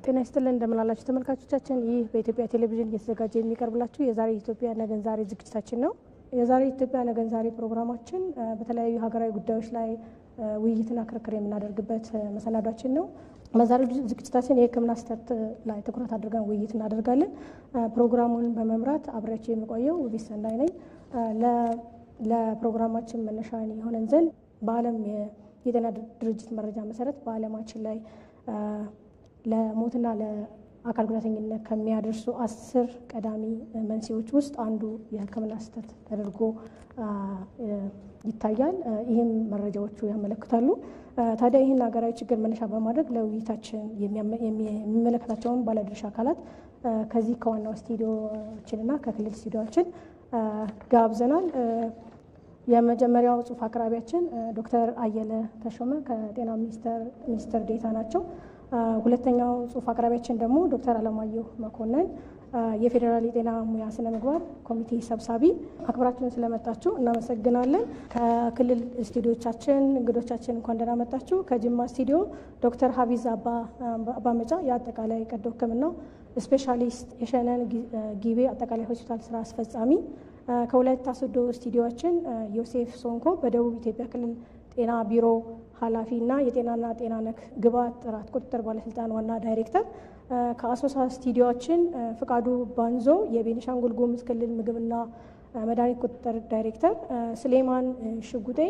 ጤና ይስጥልን እንደምን አላችሁ ተመልካቾቻችን። ይህ በኢትዮጵያ ቴሌቪዥን እየተዘጋጀ የሚቀርብላችሁ የዛሬ ኢትዮጵያ ነገን ዛሬ ዝግጅታችን ነው። የዛሬ ኢትዮጵያ ነገን ዛሬ ፕሮግራማችን በተለያዩ ሀገራዊ ጉዳዮች ላይ ውይይትና ክርክር የምናደርግበት መሰናዷችን ነው። በዛሬው ዝግጅታችን የሕክምና ስህተት ላይ ትኩረት አድርገን ውይይት እናደርጋለን። ፕሮግራሙን በመምራት አብሬያችሁ የምቆየው ውቢት ሰናይ ነኝ። ለፕሮግራማችን መነሻ የሆነን ዘንድ በዓለም የጤና ድርጅት መረጃ መሰረት በዓለማችን ላይ ለሞትና ለአካል ጉዳተኝነት ከሚያደርሱ 10 ቀዳሚ መንስኤዎች ውስጥ አንዱ የሕክምና ስህተት ተደርጎ ይታያል። ይህም መረጃዎቹ ያመለክታሉ። ታዲያ ይህን ሀገራዊ ችግር መነሻ በማድረግ ለውይይታችን የሚመለከታቸውን ባለድርሻ አካላት ከዚህ ከዋናው ስቱዲዮችንና ከክልል ስቱዲዮችን ጋብዘናል። የመጀመሪያው ጽሑፍ አቅራቢያችን ዶክተር አየለ ተሾመ ከጤና ሚኒስቴር ዴኤታ ናቸው። ሁለተኛው ጽሑፍ አቅራቢያችን ደግሞ ዶክተር አለማየሁ መኮንን የፌዴራል የጤና ሙያ ስነ ምግባር ኮሚቴ ሰብሳቢ። አክብራችሁን ስለመጣችሁ እናመሰግናለን። ከክልል ስቱዲዮቻችን እንግዶቻችን እንኳን ደህና መጣችሁ። ከጅማ ስቱዲዮ ዶክተር ሀቢዝ አባመጫ የአጠቃላይ ቀዶ ሕክምና ስፔሻሊስት የሸነን ጊቤ አጠቃላይ ሆስፒታል ስራ አስፈጻሚ፣ ከወላይታ ሶዶ ስቱዲዮችን ዮሴፍ ሶንኮ በደቡብ ኢትዮጵያ ክልል ጤና ቢሮ ኃላፊ እና የጤናና ጤና ነክ ግብዓት ጥራት ቁጥጥር ባለስልጣን ዋና ዳይሬክተር፣ ከአሶሳ ስቱዲዮችን ፍቃዱ ባንዞ የቤኒሻንጉል ጉሙዝ ክልል ምግብና መድኃኒት ቁጥጥር ዳይሬክተር፣ ስሌማን ሽጉጤ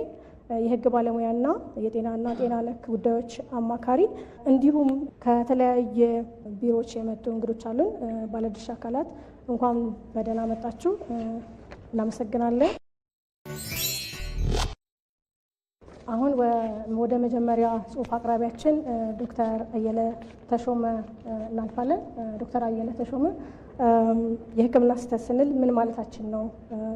የህግ ባለሙያና የጤናና ጤና ነክ ጉዳዮች አማካሪ፣ እንዲሁም ከተለያየ ቢሮዎች የመጡ እንግዶች አሉን። ባለድርሻ አካላት እንኳን በደህና መጣችሁ። እናመሰግናለን። አሁን ወደ መጀመሪያ ጽሑፍ አቅራቢያችን ዶክተር አየለ ተሾመ እናልፋለን። ዶክተር አየለ ተሾመ የሕክምና ስህተት ስንል ምን ማለታችን ነው?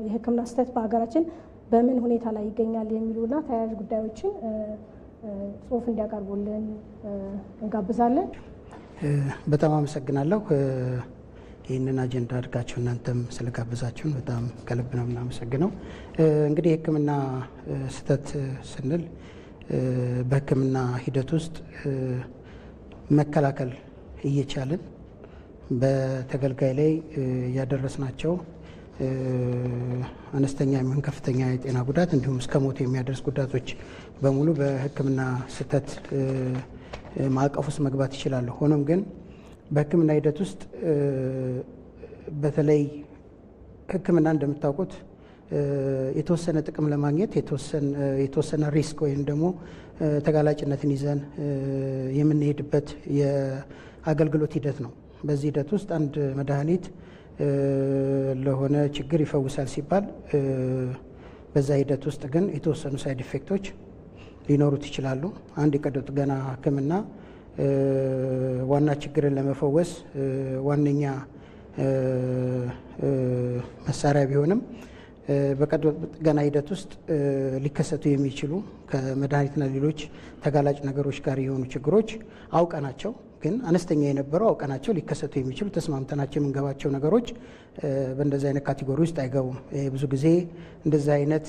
የሕክምና ስህተት በሀገራችን በምን ሁኔታ ላይ ይገኛል? የሚሉና ተያያዥ ጉዳዮችን ጽሑፍ እንዲያቀርቡልን እንጋብዛለን። በጣም አመሰግናለሁ። ይህንን አጀንዳ አድርጋችሁ እናንተም ስለጋበዛችሁን በጣም ከልብ ነው የምናመሰግነው። እንግዲህ የሕክምና ስህተት ስንል በሕክምና ሂደት ውስጥ መከላከል እየቻልን በተገልጋይ ላይ ያደረስናቸው አነስተኛ የሚሆን ከፍተኛ የጤና ጉዳት እንዲሁም እስከ ሞት የሚያደርስ ጉዳቶች በሙሉ በሕክምና ስህተት ማዕቀፍ ውስጥ መግባት ይችላሉ። ሆኖም ግን በሕክምና ሂደት ውስጥ በተለይ ሕክምና እንደምታውቁት የተወሰነ ጥቅም ለማግኘት የተወሰነ ሪስክ ወይም ደግሞ ተጋላጭነትን ይዘን የምንሄድበት የአገልግሎት ሂደት ነው። በዚህ ሂደት ውስጥ አንድ መድኃኒት ለሆነ ችግር ይፈውሳል ሲባል በዛ ሂደት ውስጥ ግን የተወሰኑ ሳይድ ኢፌክቶች ሊኖሩት ይችላሉ። አንድ የቀዶ ጥገና ሕክምና ዋና ችግርን ለመፈወስ ዋነኛ መሳሪያ ቢሆንም በቀዶ ጥገና ሂደት ውስጥ ሊከሰቱ የሚችሉ ከመድኃኒትና ሌሎች ተጋላጭ ነገሮች ጋር የሆኑ ችግሮች አውቀናቸው ግን አነስተኛ የነበረው አውቀናቸው ሊከሰቱ የሚችሉ ተስማምተናቸው የምንገባቸው ነገሮች በእንደዚህ አይነት ካቴጎሪ ውስጥ አይገቡም። ብዙ ጊዜ እንደዚህ አይነት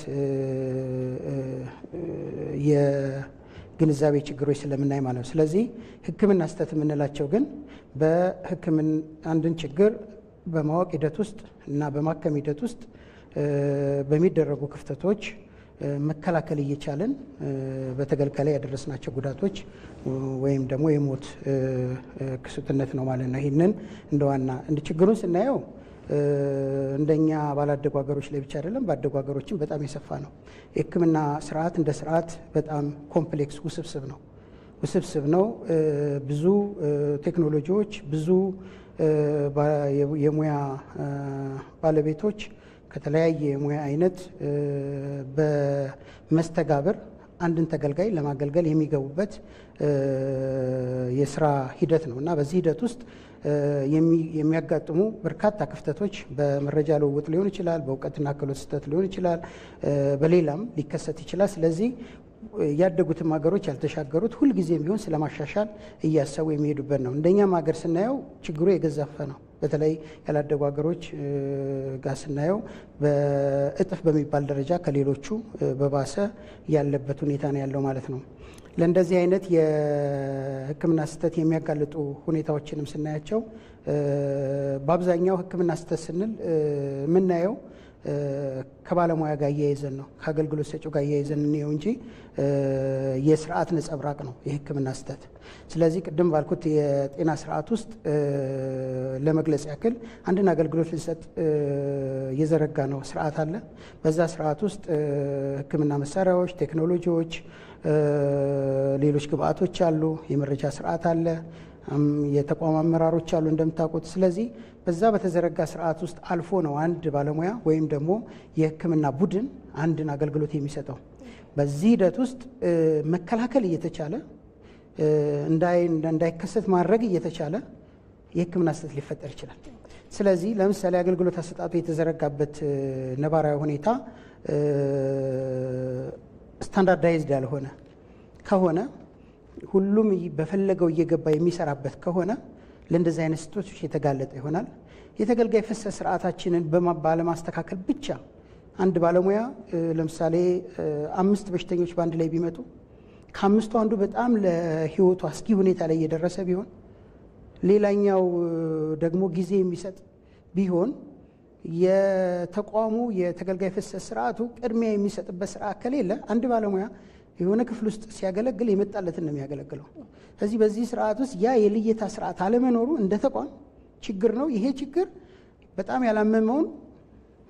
ግንዛቤ ችግሮች ስለምናይ ማለት ነው። ስለዚህ ሕክምና ስህተት የምንላቸው ግን በሕክምና አንድን ችግር በማወቅ ሂደት ውስጥ እና በማከም ሂደት ውስጥ በሚደረጉ ክፍተቶች መከላከል እየቻለን በተገልጋይ ላይ ያደረስናቸው ጉዳቶች ወይም ደግሞ የሞት ክስተትነት ነው ማለት ነው። ይህንን እንደዋና እንደ ችግሩን ስናየው እንደኛ ባላደጉ ሀገሮች ላይ ብቻ አይደለም፣ ባደጉ ሀገሮችም በጣም የሰፋ ነው። የሕክምና ስርዓት እንደ ስርዓት በጣም ኮምፕሌክስ ውስብስብ ነው። ብዙ ቴክኖሎጂዎች፣ ብዙ የሙያ ባለቤቶች ከተለያየ የሙያ አይነት በመስተጋብር አንድን ተገልጋይ ለማገልገል የሚገቡበት የስራ ሂደት ነው እና በዚህ ሂደት ውስጥ የሚያጋጥሙ በርካታ ክፍተቶች በመረጃ ልውውጥ ሊሆን ይችላል፣ በእውቀትና ክህሎት ስህተት ሊሆን ይችላል፣ በሌላም ሊከሰት ይችላል። ስለዚህ ያደጉትም ሀገሮች ያልተሻገሩት ሁልጊዜም ቢሆን ስለማሻሻል እያሰቡ የሚሄዱበት ነው። እንደኛም ሀገር ስናየው ችግሩ የገዘፈ ነው። በተለይ ያላደጉ ሀገሮች ጋር ስናየው በእጥፍ በሚባል ደረጃ ከሌሎቹ በባሰ ያለበት ሁኔታ ነው ያለው ማለት ነው። ለእንደዚህ አይነት የሕክምና ስህተት የሚያጋልጡ ሁኔታዎችንም ስናያቸው በአብዛኛው ሕክምና ስህተት ስንል የምናየው ከባለሙያ ጋር እያይዘን ነው፣ ከአገልግሎት ሰጪው ጋር እያይዘን እንየው እንጂ የስርዓት ነጸብራቅ ነው የሕክምና ስህተት። ስለዚህ ቅድም ባልኩት የጤና ስርዓት ውስጥ ለመግለጽ ያክል አንድን አገልግሎት ልንሰጥ የዘረጋ ነው ስርዓት አለ። በዛ ስርዓት ውስጥ ሕክምና መሳሪያዎች፣ ቴክኖሎጂዎች፣ ሌሎች ግብአቶች አሉ። የመረጃ ስርዓት አለ። የተቋም አመራሮች አሉ እንደምታውቁት። ስለዚህ በዛ በተዘረጋ ስርዓት ውስጥ አልፎ ነው አንድ ባለሙያ ወይም ደግሞ የሕክምና ቡድን አንድን አገልግሎት የሚሰጠው። በዚህ ሂደት ውስጥ መከላከል እየተቻለ እንዳይከሰት ማድረግ እየተቻለ የሕክምና ስህተት ሊፈጠር ይችላል። ስለዚህ ለምሳሌ አገልግሎት አሰጣጡ የተዘረጋበት ነባራዊ ሁኔታ ስታንዳርዳይዝድ ያልሆነ ከሆነ ሁሉም በፈለገው እየገባ የሚሰራበት ከሆነ ለእንደዚህ አይነት ስህተቶች የተጋለጠ ይሆናል። የተገልጋይ ፍሰት ስርዓታችንን ባለማስተካከል ብቻ አንድ ባለሙያ ለምሳሌ 5 በሽተኞች በአንድ ላይ ቢመጡ ከ5ቱ አንዱ በጣም ለህይወቱ አስጊ ሁኔታ ላይ እየደረሰ ቢሆን ሌላኛው ደግሞ ጊዜ የሚሰጥ ቢሆን የተቋሙ የተገልጋይ ፍሰት ስርዓቱ ቅድሚያ የሚሰጥበት ስርዓት ከሌለ አንድ ባለሙያ የሆነ ክፍል ውስጥ ሲያገለግል የመጣለትን ነው የሚያገለግለው። ስለዚህ በዚህ ስርዓት ውስጥ ያ የልየታ ስርዓት አለመኖሩ እንደ ተቋም ችግር ነው። ይሄ ችግር በጣም ያላመመውን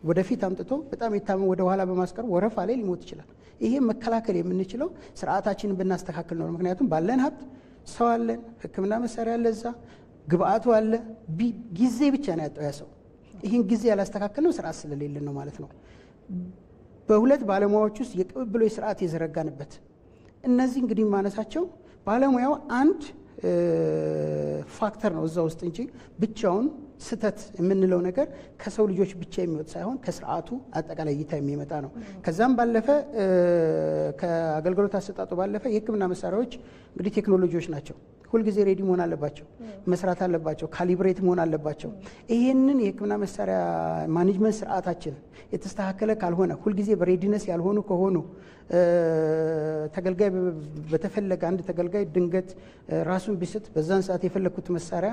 ወደፊት አምጥቶ በጣም የታመመ ወደ ኋላ በማስቀር ወረፋ ላይ ሊሞት ይችላል። ይሄ መከላከል የምንችለው ስርዓታችንን ብናስተካክል ነው። ምክንያቱም ባለን ሀብት ሰው አለን፣ ሕክምና መሳሪያ አለ፣ እዛ ግብአቱ አለ። ጊዜ ብቻ ነው ያጣው ያ ሰው። ይህን ጊዜ ያላስተካከል ነው ስርዓት ስለሌለን ነው ማለት ነው። በሁለት ባለሙያዎች ውስጥ የቅብብሎች ስርዓት የዘረጋንበት እነዚህ እንግዲህ ማነሳቸው ባለሙያው አንድ ፋክተር ነው እዛ ውስጥ እንጂ ብቻውን ስህተት የምንለው ነገር ከሰው ልጆች ብቻ የሚወጥ ሳይሆን ከስርዓቱ አጠቃላይ እይታ የሚመጣ ነው። ከዛም ባለፈ ከአገልግሎት አሰጣጡ ባለፈ የሕክምና መሳሪያዎች እንግዲህ ቴክኖሎጂዎች ናቸው። ሁልጊዜ ሬዲ መሆን አለባቸው፣ መስራት አለባቸው፣ ካሊብሬት መሆን አለባቸው። ይሄንን የሕክምና መሳሪያ ማኔጅመንት ስርዓታችን የተስተካከለ ካልሆነ ሁልጊዜ በሬዲነስ ያልሆኑ ከሆኑ ተገልጋይ በተፈለገ አንድ ተገልጋይ ድንገት ራሱን ቢስት በዛን ሰዓት የፈለኩት መሳሪያ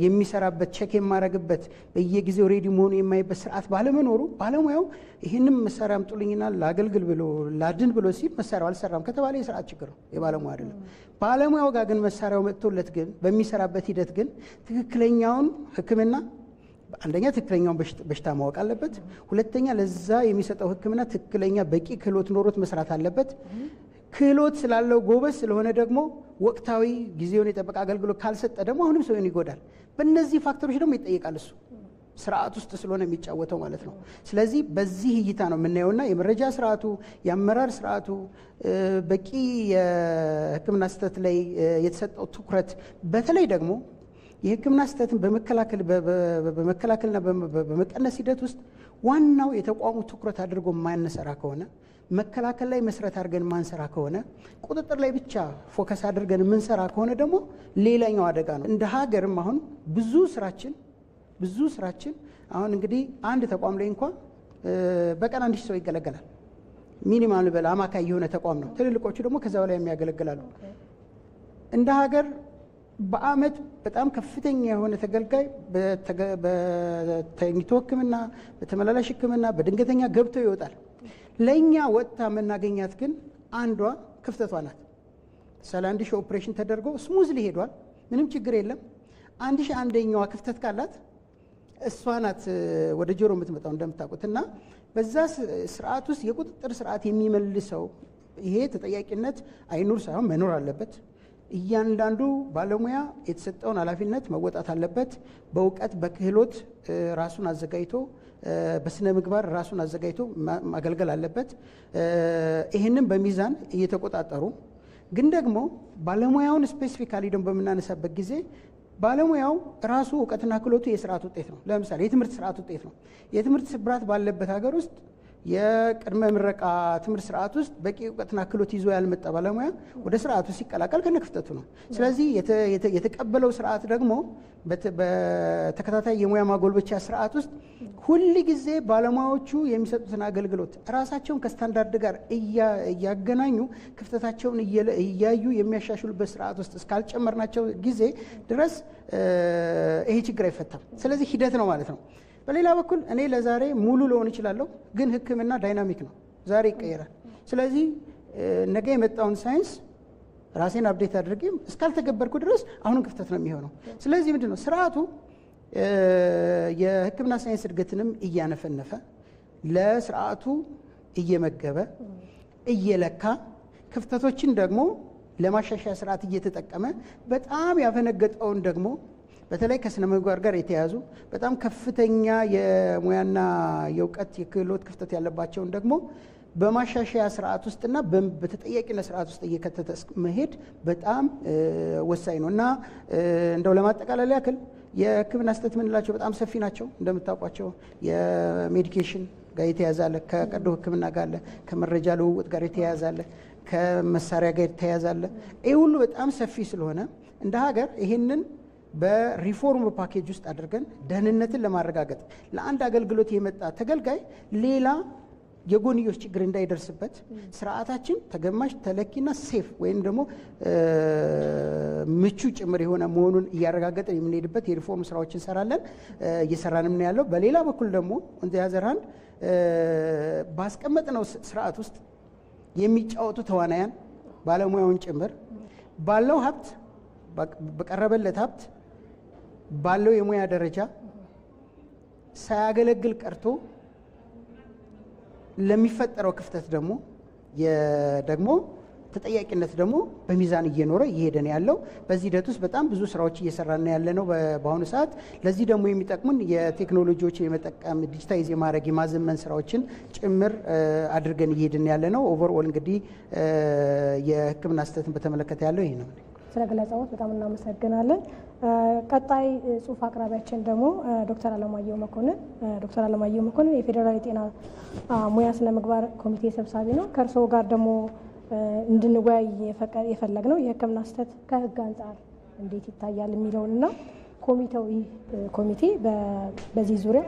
የሚሰራበት ቼክ የማረግበት በየጊዜው ሬዲ መሆኑ የማይበት ስርዓት ባለመኖሩ ባለሙያው ይህንም መሳሪያ አምጡልኝና ላገልግል ብሎ ላድን ብሎ ሲል መሳሪያው አልሰራም ከተባለ የስርዓት ችግር ነው፣ የባለሙያ አይደለም። ባለሙያው ጋር ግን መሳሪያው መጥቶለት ግን በሚሰራበት ሂደት ግን ትክክለኛውን ሕክምና አንደኛ ትክክለኛውን በሽታ ማወቅ አለበት። ሁለተኛ ለዛ የሚሰጠው ሕክምና ትክክለኛ በቂ ክህሎት ኖሮት መስራት አለበት። ክህሎት ስላለው ጎበዝ ስለሆነ ደግሞ ወቅታዊ ጊዜውን የጠበቀ አገልግሎት ካልሰጠ ደግሞ አሁንም ሰውን ይጎዳል። በእነዚህ ፋክተሮች ደግሞ ይጠይቃል እሱ ስርዓት ውስጥ ስለሆነ የሚጫወተው ማለት ነው። ስለዚህ በዚህ እይታ ነው የምናየውና የመረጃ ስርዓቱ፣ የአመራር ስርዓቱ በቂ የሕክምና ስህተት ላይ የተሰጠው ትኩረት በተለይ ደግሞ የሕክምና ስህተትን በመከላከልና በመቀነስ ሂደት ውስጥ ዋናው የተቋሙ ትኩረት አድርጎ የማንሰራ ከሆነ መከላከል ላይ መስረት አድርገን ማንሰራ ከሆነ ቁጥጥር ላይ ብቻ ፎከስ አድርገን የምንሰራ ከሆነ ደግሞ ሌላኛው አደጋ ነው። እንደ ሀገርም አሁን ብዙ ስራችን አሁን እንግዲህ አንድ ተቋም ላይ እንኳን በቀን 1000 ሰው ይገለገላል። ሚኒማም በላ አማካይ የሆነ ተቋም ነው። ትልልቆቹ ደግሞ ከዛ በላይ የሚያገለግላሉ። እንደ ሀገር በአመት በጣም ከፍተኛ የሆነ ተገልጋይ በተኝቶ ሕክምና፣ በተመላላሽ ሕክምና፣ በድንገተኛ ገብተው ይወጣል። ለእኛ ወጥታ መናገኛት ግን አንዷ ክፍተቷ ናት። ምሳሌ 1000 ኦፕሬሽን ተደርጎ ስሙዝሊ ሄዷል፣ ምንም ችግር የለም። 1001ኛዋ ክፍተት ካላት እሷ ናት ወደ ጆሮ የምትመጣው እንደምታውቁት። እና በዛ ስርዓት ውስጥ የቁጥጥር ስርዓት የሚመልሰው ይሄ ተጠያቂነት አይኑር ሳይሆን መኖር አለበት። እያንዳንዱ ባለሙያ የተሰጠውን ኃላፊነት መወጣት አለበት። በእውቀት በክህሎት ራሱን አዘጋጅቶ በስነ ምግባር ራሱን አዘጋጅቶ ማገልገል አለበት። ይህንን በሚዛን እየተቆጣጠሩ ግን ደግሞ ባለሙያውን ስፔሲፊካሊ ደግሞ በምናነሳበት ጊዜ ባለሙያው ራሱ እውቀትና ክህሎቱ የስርዓት ውጤት ነው። ለምሳሌ የትምህርት ስርዓት ውጤት ነው። የትምህርት ስብራት ባለበት ሀገር ውስጥ የቅድመ ምረቃ ትምህርት ስርዓት ውስጥ በቂ እውቀትና ክህሎት ይዞ ያልመጣ ባለሙያ ወደ ስርዓቱ ሲቀላቀል ከነክፍተቱ ነው። ስለዚህ የተቀበለው ስርዓት ደግሞ በተከታታይ የሙያ ማጎልበቻ ስርዓት ውስጥ ሁል ጊዜ ባለሙያዎቹ የሚሰጡትን አገልግሎት ራሳቸውን ከስታንዳርድ ጋር እያገናኙ ክፍተታቸውን እያዩ የሚያሻሽሉበት ስርዓት ውስጥ እስካልጨመርናቸው ጊዜ ድረስ ይሄ ችግር አይፈታም። ስለዚህ ሂደት ነው ማለት ነው። በሌላ በኩል እኔ ለዛሬ ሙሉ ልሆን እችላለሁ፣ ግን ሕክምና ዳይናሚክ ነው፣ ዛሬ ይቀየራል። ስለዚህ ነገ የመጣውን ሳይንስ ራሴን አፕዴት አድርጌ እስካልተገበርኩ ድረስ አሁንም ክፍተት ነው የሚሆነው። ስለዚህ ምንድን ነው ስርዓቱ የሕክምና ሳይንስ እድገትንም እያነፈነፈ ለስርዓቱ እየመገበ እየለካ ክፍተቶችን ደግሞ ለማሻሻያ ስርዓት እየተጠቀመ በጣም ያፈነገጠውን ደግሞ በተለይ ከስነ ምግባር ጋር የተያዙ በጣም ከፍተኛ የሙያና የእውቀት የክህሎት ክፍተት ያለባቸውን ደግሞ በማሻሻያ ስርዓት ውስጥና በተጠያቂነት ስርዓት ውስጥ እየከተተ መሄድ በጣም ወሳኝ ነው እና እንደው ለማጠቃለል ያክል የሕክምና ስህተት የምንላቸው በጣም ሰፊ ናቸው። እንደምታውቋቸው የሜዲኬሽን ጋር የተያያዘ አለ፣ ከቀዶ ሕክምና ጋር አለ፣ ከመረጃ ልውውጥ ጋር የተያያዘ አለ፣ ከመሳሪያ ጋር የተያያዘ አለ። ይህ ሁሉ በጣም ሰፊ ስለሆነ እንደ ሀገር ይህንን በሪፎርም ፓኬጅ ውስጥ አድርገን ደህንነትን ለማረጋገጥ ለአንድ አገልግሎት የመጣ ተገልጋይ ሌላ የጎንዮሽ ችግር እንዳይደርስበት ስርዓታችን ተገማሽ ተለኪና ሴፍ ወይም ደግሞ ምቹ ጭምር የሆነ መሆኑን እያረጋገጠን የምንሄድበት የሪፎርም ስራዎች እንሰራለን፣ እየሰራንም ነው ያለው። በሌላ በኩል ደግሞ እንዘያዘርሃን ባስቀመጥነው ስርዓት ውስጥ የሚጫወቱ ተዋናያን ባለሙያውን ጭምር ባለው ሀብት በቀረበለት ሀብት ባለው የሙያ ደረጃ ሳያገለግል ቀርቶ ለሚፈጠረው ክፍተት ደግሞ ተጠያቂነት ደግሞ በሚዛን እየኖረ እየሄደ ነው ያለው። በዚህ ሂደት ውስጥ በጣም ብዙ ስራዎች እየሰራን ያለ ነው በአሁኑ ሰዓት። ለዚህ ደግሞ የሚጠቅሙን የቴክኖሎጂዎችን የመጠቀም ዲጂታይዝ የማድረግ የማዘመን ስራዎችን ጭምር አድርገን እየሄድን ያለ ነው። ኦቨርኦል እንግዲህ የሕክምና ስህተትን በተመለከተ ያለው ይሄ ነው። ስለ ገለጻዎት በጣም እናመሰግናለን። ቀጣይ ጽሁፍ አቅራቢያችን ደግሞ ዶክተር አለማየሁ መኮንን። ዶክተር አለማየሁ መኮንን የፌዴራል የጤና ሙያ ስነ ምግባር ኮሚቴ ሰብሳቢ ነው። ከእርስዎ ጋር ደግሞ እንድንወያይ የፈለግነው የሕክምና ስህተት ከህግ አንጻር እንዴት ይታያል የሚለውንና ኮሚቴው ይህ ኮሚቴ በዚህ ዙሪያ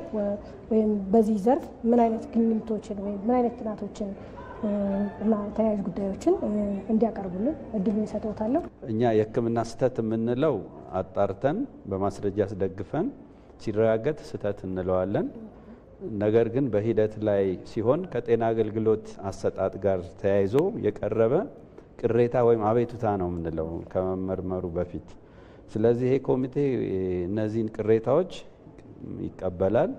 ወይም በዚህ ዘርፍ ምን አይነት ግኝቶችን ወይም ምን አይነት ጥናቶችን እና ተያያዥ ጉዳዮችን እንዲያቀርቡልን እድሉን ይሰጥዎታለሁ። እኛ የሕክምና ስህተት የምንለው አጣርተን በማስረጃ አስደግፈን ሲረጋገጥ ስህተት እንለዋለን። ነገር ግን በሂደት ላይ ሲሆን ከጤና አገልግሎት አሰጣጥ ጋር ተያይዞ የቀረበ ቅሬታ ወይም አቤቱታ ነው የምንለው ከመመርመሩ በፊት። ስለዚህ ይሄ ኮሚቴ እነዚህን ቅሬታዎች ይቀበላል፣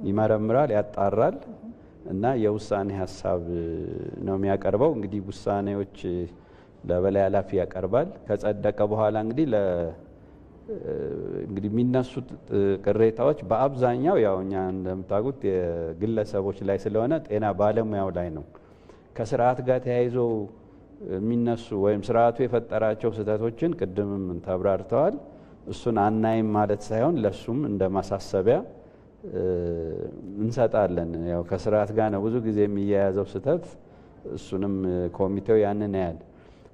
ይመረምራል፣ ያጣራል እና የውሳኔ ሀሳብ ነው የሚያቀርበው። እንግዲህ ውሳኔዎች ለበላይ ኃላፊ ያቀርባል። ከጸደቀ በኋላ እንግዲህ የሚነሱት ቅሬታዎች በአብዛኛው ያው እኛ እንደምታውቁት የግለሰቦች ላይ ስለሆነ ጤና ባለሙያው ላይ ነው። ከስርዓት ጋር ተያይዞ የሚነሱ ወይም ስርዓቱ የፈጠራቸው ስህተቶችን ቅድምም ተብራርተዋል። እሱን አናይም ማለት ሳይሆን ለሱም እንደ ማሳሰቢያ እንሰጣለን። ያው ከስርዓት ጋር ነው ብዙ ጊዜ የሚያያዘው ስህተት፣ እሱንም ኮሚቴው ያንን ያያል።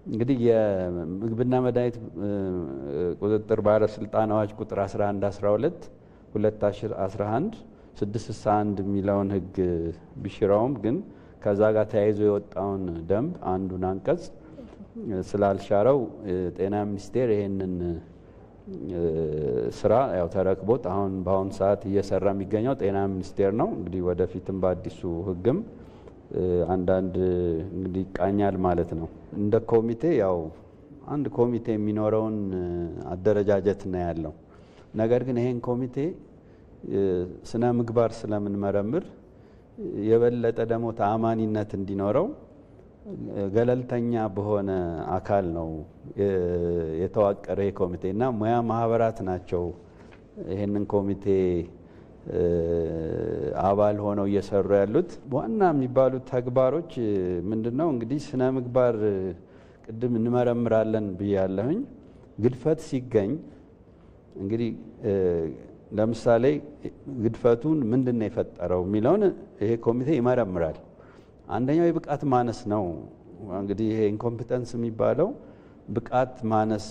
እንግዲህ የምግብና መድኃኒት ቁጥጥር ባለስልጣን አዋጅ ቁጥር 1112 2011 661 የሚለውን ህግ ቢሽራውም ግን ከዛ ጋር ተያይዞ የወጣውን ደንብ አንዱን አንቀጽ ስላልሻረው ጤና ሚኒስቴር ይሄንን ስራ ያው ተረክቦት አሁን በአሁኑ ሰዓት እየሰራ የሚገኘው ጤና ሚኒስቴር ነው። እንግዲህ ወደፊትም በአዲሱ ህግም አንዳንድ እንግዲህ ይቃኛል ማለት ነው። እንደ ኮሚቴ ያው አንድ ኮሚቴ የሚኖረውን አደረጃጀት ነው ያለው። ነገር ግን ይሄን ኮሚቴ ስነ ምግባር ስለምንመረምር የበለጠ ደግሞ ተአማኒነት እንዲኖረው ገለልተኛ በሆነ አካል ነው የተዋቀረ ኮሚቴ እና ሙያ ማህበራት ናቸው ይሄንን ኮሚቴ አባል ሆነው እየሰሩ ያሉት። ዋና የሚባሉት ተግባሮች ምንድነው? እንግዲህ ስነ ምግባር ቅድም እንመረምራለን ብያለሁኝ። ግድፈት ሲገኝ እንግዲህ ለምሳሌ ግድፈቱን ምንድነው የፈጠረው የሚለውን ይሄ ኮሚቴ ይመረምራል። አንደኛው የብቃት ማነስ ነው። እንግዲህ ይሄ ኢንኮምፒተንስ የሚባለው ብቃት ማነስ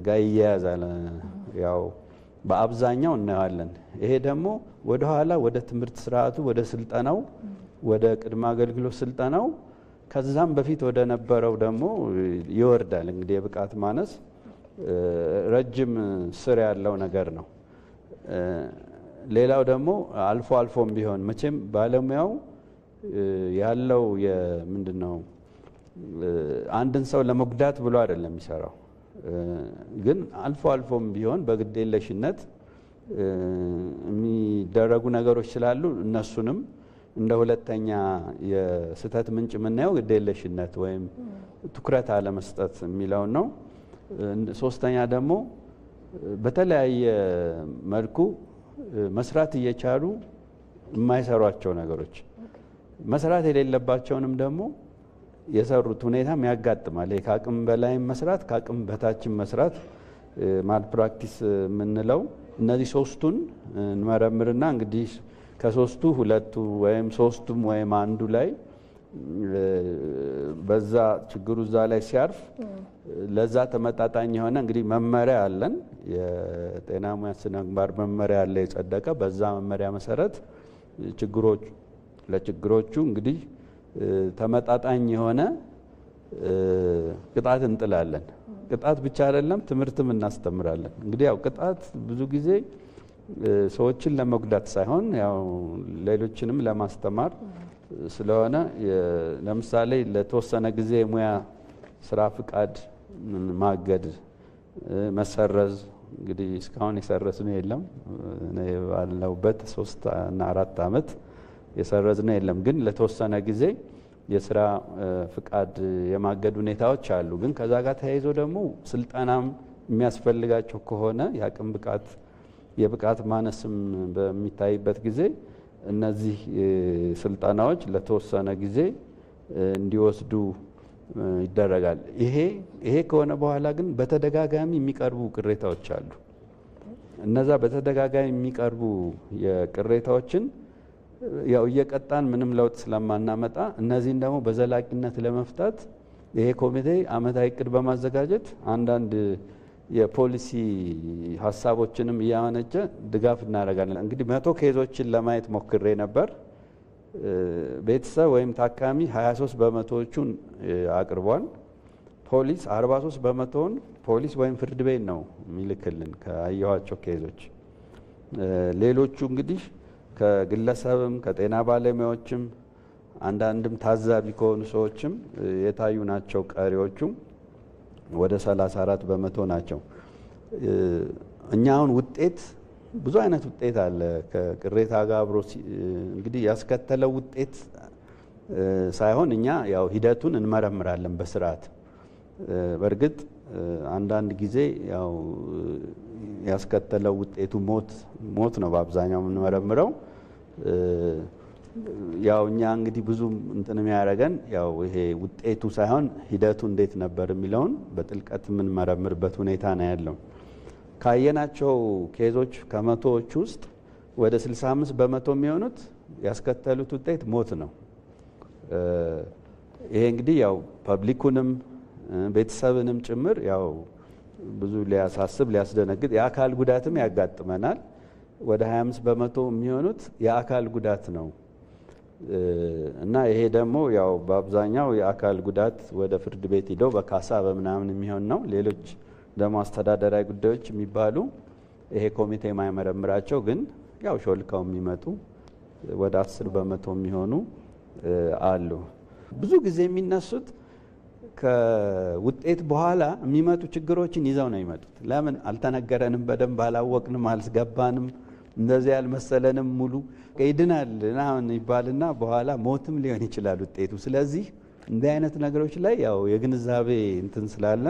ጋር ይያያዛል። ያው በአብዛኛው እናያለን። ይሄ ደግሞ ወደ ኋላ ወደ ትምህርት ስርዓቱ ወደ ስልጠናው ወደ ቅድመ አገልግሎት ስልጠናው ከዛም በፊት ወደ ነበረው ደግሞ ይወርዳል። እንግዲህ የብቃት ማነስ ረጅም ስር ያለው ነገር ነው። ሌላው ደግሞ አልፎ አልፎም ቢሆን መቼም ባለሙያው ያለው ምንድነው አንድን ሰው ለመጉዳት ብሎ አይደለም የሚሰራው። ግን አልፎ አልፎም ቢሆን በግዴለሽነት የሚደረጉ ነገሮች ስላሉ እነሱንም እንደ ሁለተኛ የስህተት ምንጭ የምናየው ግዴለሽነት ወይም ትኩረት አለመስጠት የሚለውን ነው። ሶስተኛ ደግሞ በተለያየ መልኩ መስራት እየቻሉ የማይሰሯቸው ነገሮች፣ መስራት የሌለባቸውንም ደግሞ የሰሩት ሁኔታም ያጋጥማል። ከአቅም በላይም መስራት ከአቅም በታችም መስራት ማልፕራክቲስ የምንለው እነዚህ ሶስቱን እንመረምርና እንግዲህ ከሶስቱ ሁለቱ ወይም ሶስቱም ወይም አንዱ ላይ በዛ ችግሩ እዛ ላይ ሲያርፍ ለዛ ተመጣጣኝ የሆነ እንግዲህ መመሪያ አለን። የጤና ሙያ ስነ ምግባር መመሪያ አለ የጸደቀ። በዛ መመሪያ መሰረት ለችግሮቹ እንግዲህ ተመጣጣኝ የሆነ ቅጣት እንጥላለን። ቅጣት ብቻ አይደለም ትምህርትም እናስተምራለን። እንግዲህ ያው ቅጣት ብዙ ጊዜ ሰዎችን ለመጉዳት ሳይሆን ያው ሌሎችንም ለማስተማር ስለሆነ ለምሳሌ ለተወሰነ ጊዜ ሙያ ስራ ፍቃድ ማገድ፣ መሰረዝ እንግዲህ እስካሁን የሰረዝነው የለም። ባለውበት 3 እና 4 ዓመት የሰረዝነው የለም። ግን ለተወሰነ ጊዜ የስራ ፍቃድ የማገድ ሁኔታዎች አሉ። ግን ከዛ ጋር ተያይዞ ደግሞ ስልጠናም የሚያስፈልጋቸው ከሆነ የአቅም ብቃት የብቃት ማነስም በሚታይበት ጊዜ እነዚህ ስልጠናዎች ለተወሰነ ጊዜ እንዲወስዱ ይደረጋል። ይሄ ከሆነ በኋላ ግን በተደጋጋሚ የሚቀርቡ ቅሬታዎች አሉ። እነዛ በተደጋጋሚ የሚቀርቡ የቅሬታዎችን ያው እየቀጣን ምንም ለውጥ ስለማናመጣ እነዚህን ደግሞ በዘላቂነት ለመፍታት ይሄ ኮሚቴ ዓመታዊ እቅድ በማዘጋጀት አንዳንድ የፖሊሲ ሀሳቦችንም እያመነጨ ድጋፍ እናደርጋለን። እንግዲህ 100 ኬዞችን ለማየት ሞክሬ ነበር። ቤተሰብ ወይም ታካሚ 23 በመቶዎቹን አቅርቧል። ፖሊስ 43 በመቶውን ፖሊስ ወይም ፍርድ ቤት ነው የሚልክልን ከአየኋቸው ኬዞች። ሌሎቹ እንግዲህ ከግለሰብም ከጤና ባለሙያዎችም አንዳንድም ታዛቢ ከሆኑ ሰዎችም የታዩ ናቸው። ቀሪዎቹ ወደ 34 በመቶ ናቸው። እኛ አሁን ውጤት ብዙ አይነት ውጤት አለ ከቅሬታ ጋር አብሮ እንግዲህ ያስከተለው ውጤት ሳይሆን እኛ ያው ሂደቱን እንመረምራለን በስርዓት። በእርግጥ አንዳንድ ጊዜ ያው ያስከተለው ውጤቱ ሞት ነው በአብዛኛው የምንመረምረው። ያው እኛ እንግዲህ ብዙ እንትን የሚያደርገን ያው ይሄ ውጤቱ ሳይሆን ሂደቱ እንዴት ነበር የሚለውን በጥልቀት የምንመረምርበት ሁኔታ ነው ያለው። ካየናቸው ኬዞች ከመቶዎች ውስጥ ወደ 65 በመቶ የሚሆኑት ያስከተሉት ውጤት ሞት ነው። ይሄ እንግዲህ ያው ፐብሊኩንም ቤተሰብንም ጭምር ያው ብዙ ሊያሳስብ ሊያስደነግጥ፣ የአካል ጉዳትም ያጋጥመናል። ወደ 25 በመቶ የሚሆኑት የአካል ጉዳት ነው እና ይሄ ደግሞ ያው በአብዛኛው የአካል ጉዳት ወደ ፍርድ ቤት ሂደው በካሳ በምናምን የሚሆን ነው። ሌሎች ደግሞ አስተዳደራዊ ጉዳዮች የሚባሉ ይሄ ኮሚቴ የማይመረምራቸው ግን ያው ሾልካው የሚመጡ ወደ 10 በመቶ የሚሆኑ አሉ። ብዙ ጊዜ የሚነሱት ከውጤት በኋላ የሚመጡ ችግሮችን ይዘው ነው የሚመጡት። ለምን አልተነገረንም፣ በደንብ አላወቅንም፣ አልገባንም፣ እንደዚህ ያልመሰለንም ሙሉ ይድናል ምናምን ይባልና በኋላ ሞትም ሊሆን ይችላል ውጤቱ። ስለዚህ እንዲህ አይነት ነገሮች ላይ ያው የግንዛቤ እንትን ስላለ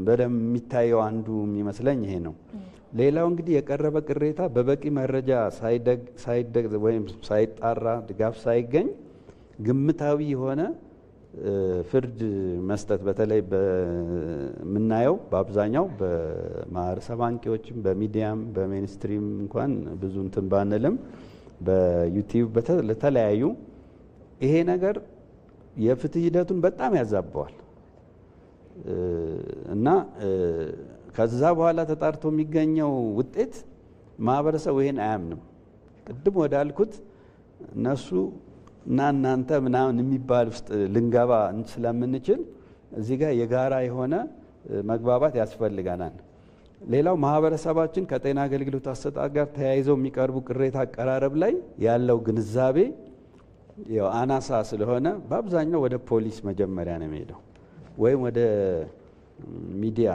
በደንብ የሚታየው አንዱ የሚመስለኝ ይሄ ነው። ሌላው እንግዲህ የቀረበ ቅሬታ በበቂ መረጃ ሳይደግ ወይም ሳይጣራ ድጋፍ ሳይገኝ ግምታዊ የሆነ ፍርድ መስጠት በተለይ በምናየው በአብዛኛው በማህበረሰብ አንቂዎችም በሚዲያም በሜንስትሪም እንኳን ብዙ እንትን ባንልም በዩቲዩብ ለተለያዩ ይሄ ነገር የፍትህ ሂደቱን በጣም ያዛባዋል እና ከዛ በኋላ ተጣርቶ የሚገኘው ውጤት ማህበረሰቡ ይሄን አያምንም። ቅድም ወዳልኩት እነሱ እና እናንተ ምናምን የሚባል ውስጥ ልንገባ ስለምንችል እዚህ ጋር የጋራ የሆነ መግባባት ያስፈልገናል። ሌላው ማህበረሰባችን ከጤና አገልግሎት አሰጣጥ ጋር ተያይዘው የሚቀርቡ ቅሬታ አቀራረብ ላይ ያለው ግንዛቤ ያው አናሳ ስለሆነ በአብዛኛው ወደ ፖሊስ መጀመሪያ ነው የሚሄደው ወይም ወደ ሚዲያ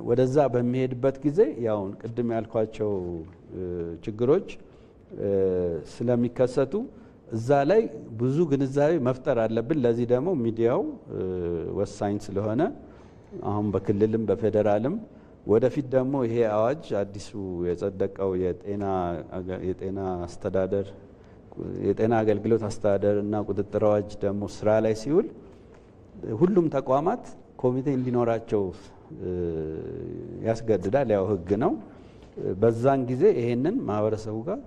ወደዛ በሚሄድበት ጊዜ ያው ቅድም ያልኳቸው ችግሮች ስለሚከሰቱ እዛ ላይ ብዙ ግንዛቤ መፍጠር አለብን። ለዚህ ደግሞ ሚዲያው ወሳኝ ስለሆነ አሁን በክልልም በፌደራልም ወደፊት ደግሞ ይሄ አዋጅ አዲሱ የጸደቀው የጤና አስተዳደር የጤና አገልግሎት አስተዳደር እና ቁጥጥር አዋጅ ደግሞ ስራ ላይ ሲውል ሁሉም ተቋማት ኮሚቴ እንዲኖራቸው ያስገድዳል። ያው ህግ ነው። በዛን ጊዜ ይሄንን ማህበረሰቡ ጋር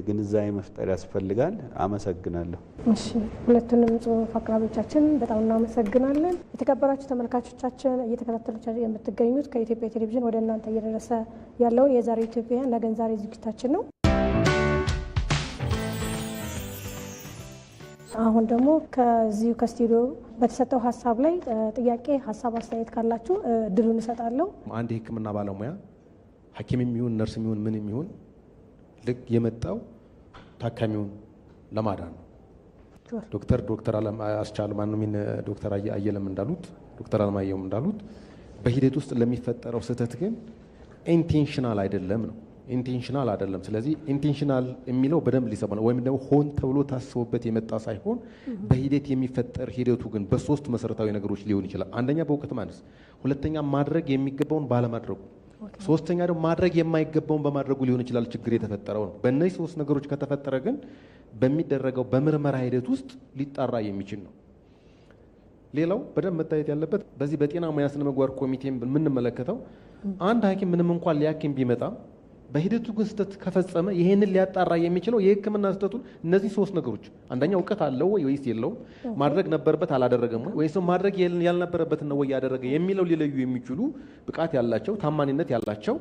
ግንዛቤ መፍጠር ያስፈልጋል። አመሰግናለሁ። እሺ፣ ሁለቱንም ጽሁፍ አቅራቢዎቻችን በጣም እናመሰግናለን። የተከበራችሁ ተመልካቾቻችን እየተከታተላችሁ የምትገኙት ከኢትዮጵያ ቴሌቪዥን ወደ እናንተ እየደረሰ ያለውን የዛሬ ኢትዮጵያ ነገን ዛሬ ዝግጅታችን ነው። አሁን ደግሞ ከዚሁ ከስቱዲዮ በተሰጠው ሀሳብ ላይ ጥያቄ፣ ሀሳብ፣ አስተያየት ካላችሁ እድሉን እሰጣለሁ። አንድ የህክምና ባለሙያ ሐኪምም ይሁን ነርስም ይሁን ምንም ይሁን ልክ የመጣው ታካሚውን ለማዳን ነው። ዶክተር አስቻለው ማንሚን ዶክተር አየለም እንዳሉት ዶክተር አለማየሁም እንዳሉት በሂደት ውስጥ ለሚፈጠረው ስህተት ግን ኢንቴንሽናል አይደለም ነው። ኢንቴንሽናል አይደለም። ስለዚህ ኢንቴንሽናል የሚለው በደንብ ሊሰማ ነው፣ ወይም ደግሞ ሆን ተብሎ ታስቦበት የመጣ ሳይሆን በሂደት የሚፈጠር ሂደቱ ግን በሶስት መሰረታዊ ነገሮች ሊሆን ይችላል። አንደኛ በእውቀት ማነስ፣ ሁለተኛ ማድረግ የሚገባውን ባለማድረጉ፣ ሶስተኛ ደግሞ ማድረግ የማይገባውን በማድረጉ ሊሆን ይችላል ችግር የተፈጠረው ነው። በእነዚህ ሶስት ነገሮች ከተፈጠረ ግን በሚደረገው በምርመራ ሂደት ውስጥ ሊጣራ የሚችል ነው። ሌላው በደንብ መታየት ያለበት በዚህ በጤና ሙያ ስነ ምግባር ኮሚቴ የምንመለከተው አንድ ሐኪም ምንም እንኳን ሊያክም ቢመጣ በሂደቱ ግን ስህተት ከፈጸመ ይሄንን ሊያጣራ የሚችለው የህክምና ስህተቱን እነዚህ ሶስት ነገሮች፣ አንደኛ እውቀት አለው ወይስ የለውም፣ ማድረግ ነበረበት አላደረገም ወይስ ማድረግ ያልነበረበት ነው ወይ ያደረገ የሚለው ሊለዩ የሚችሉ ብቃት ያላቸው ታማኝነት ያላቸው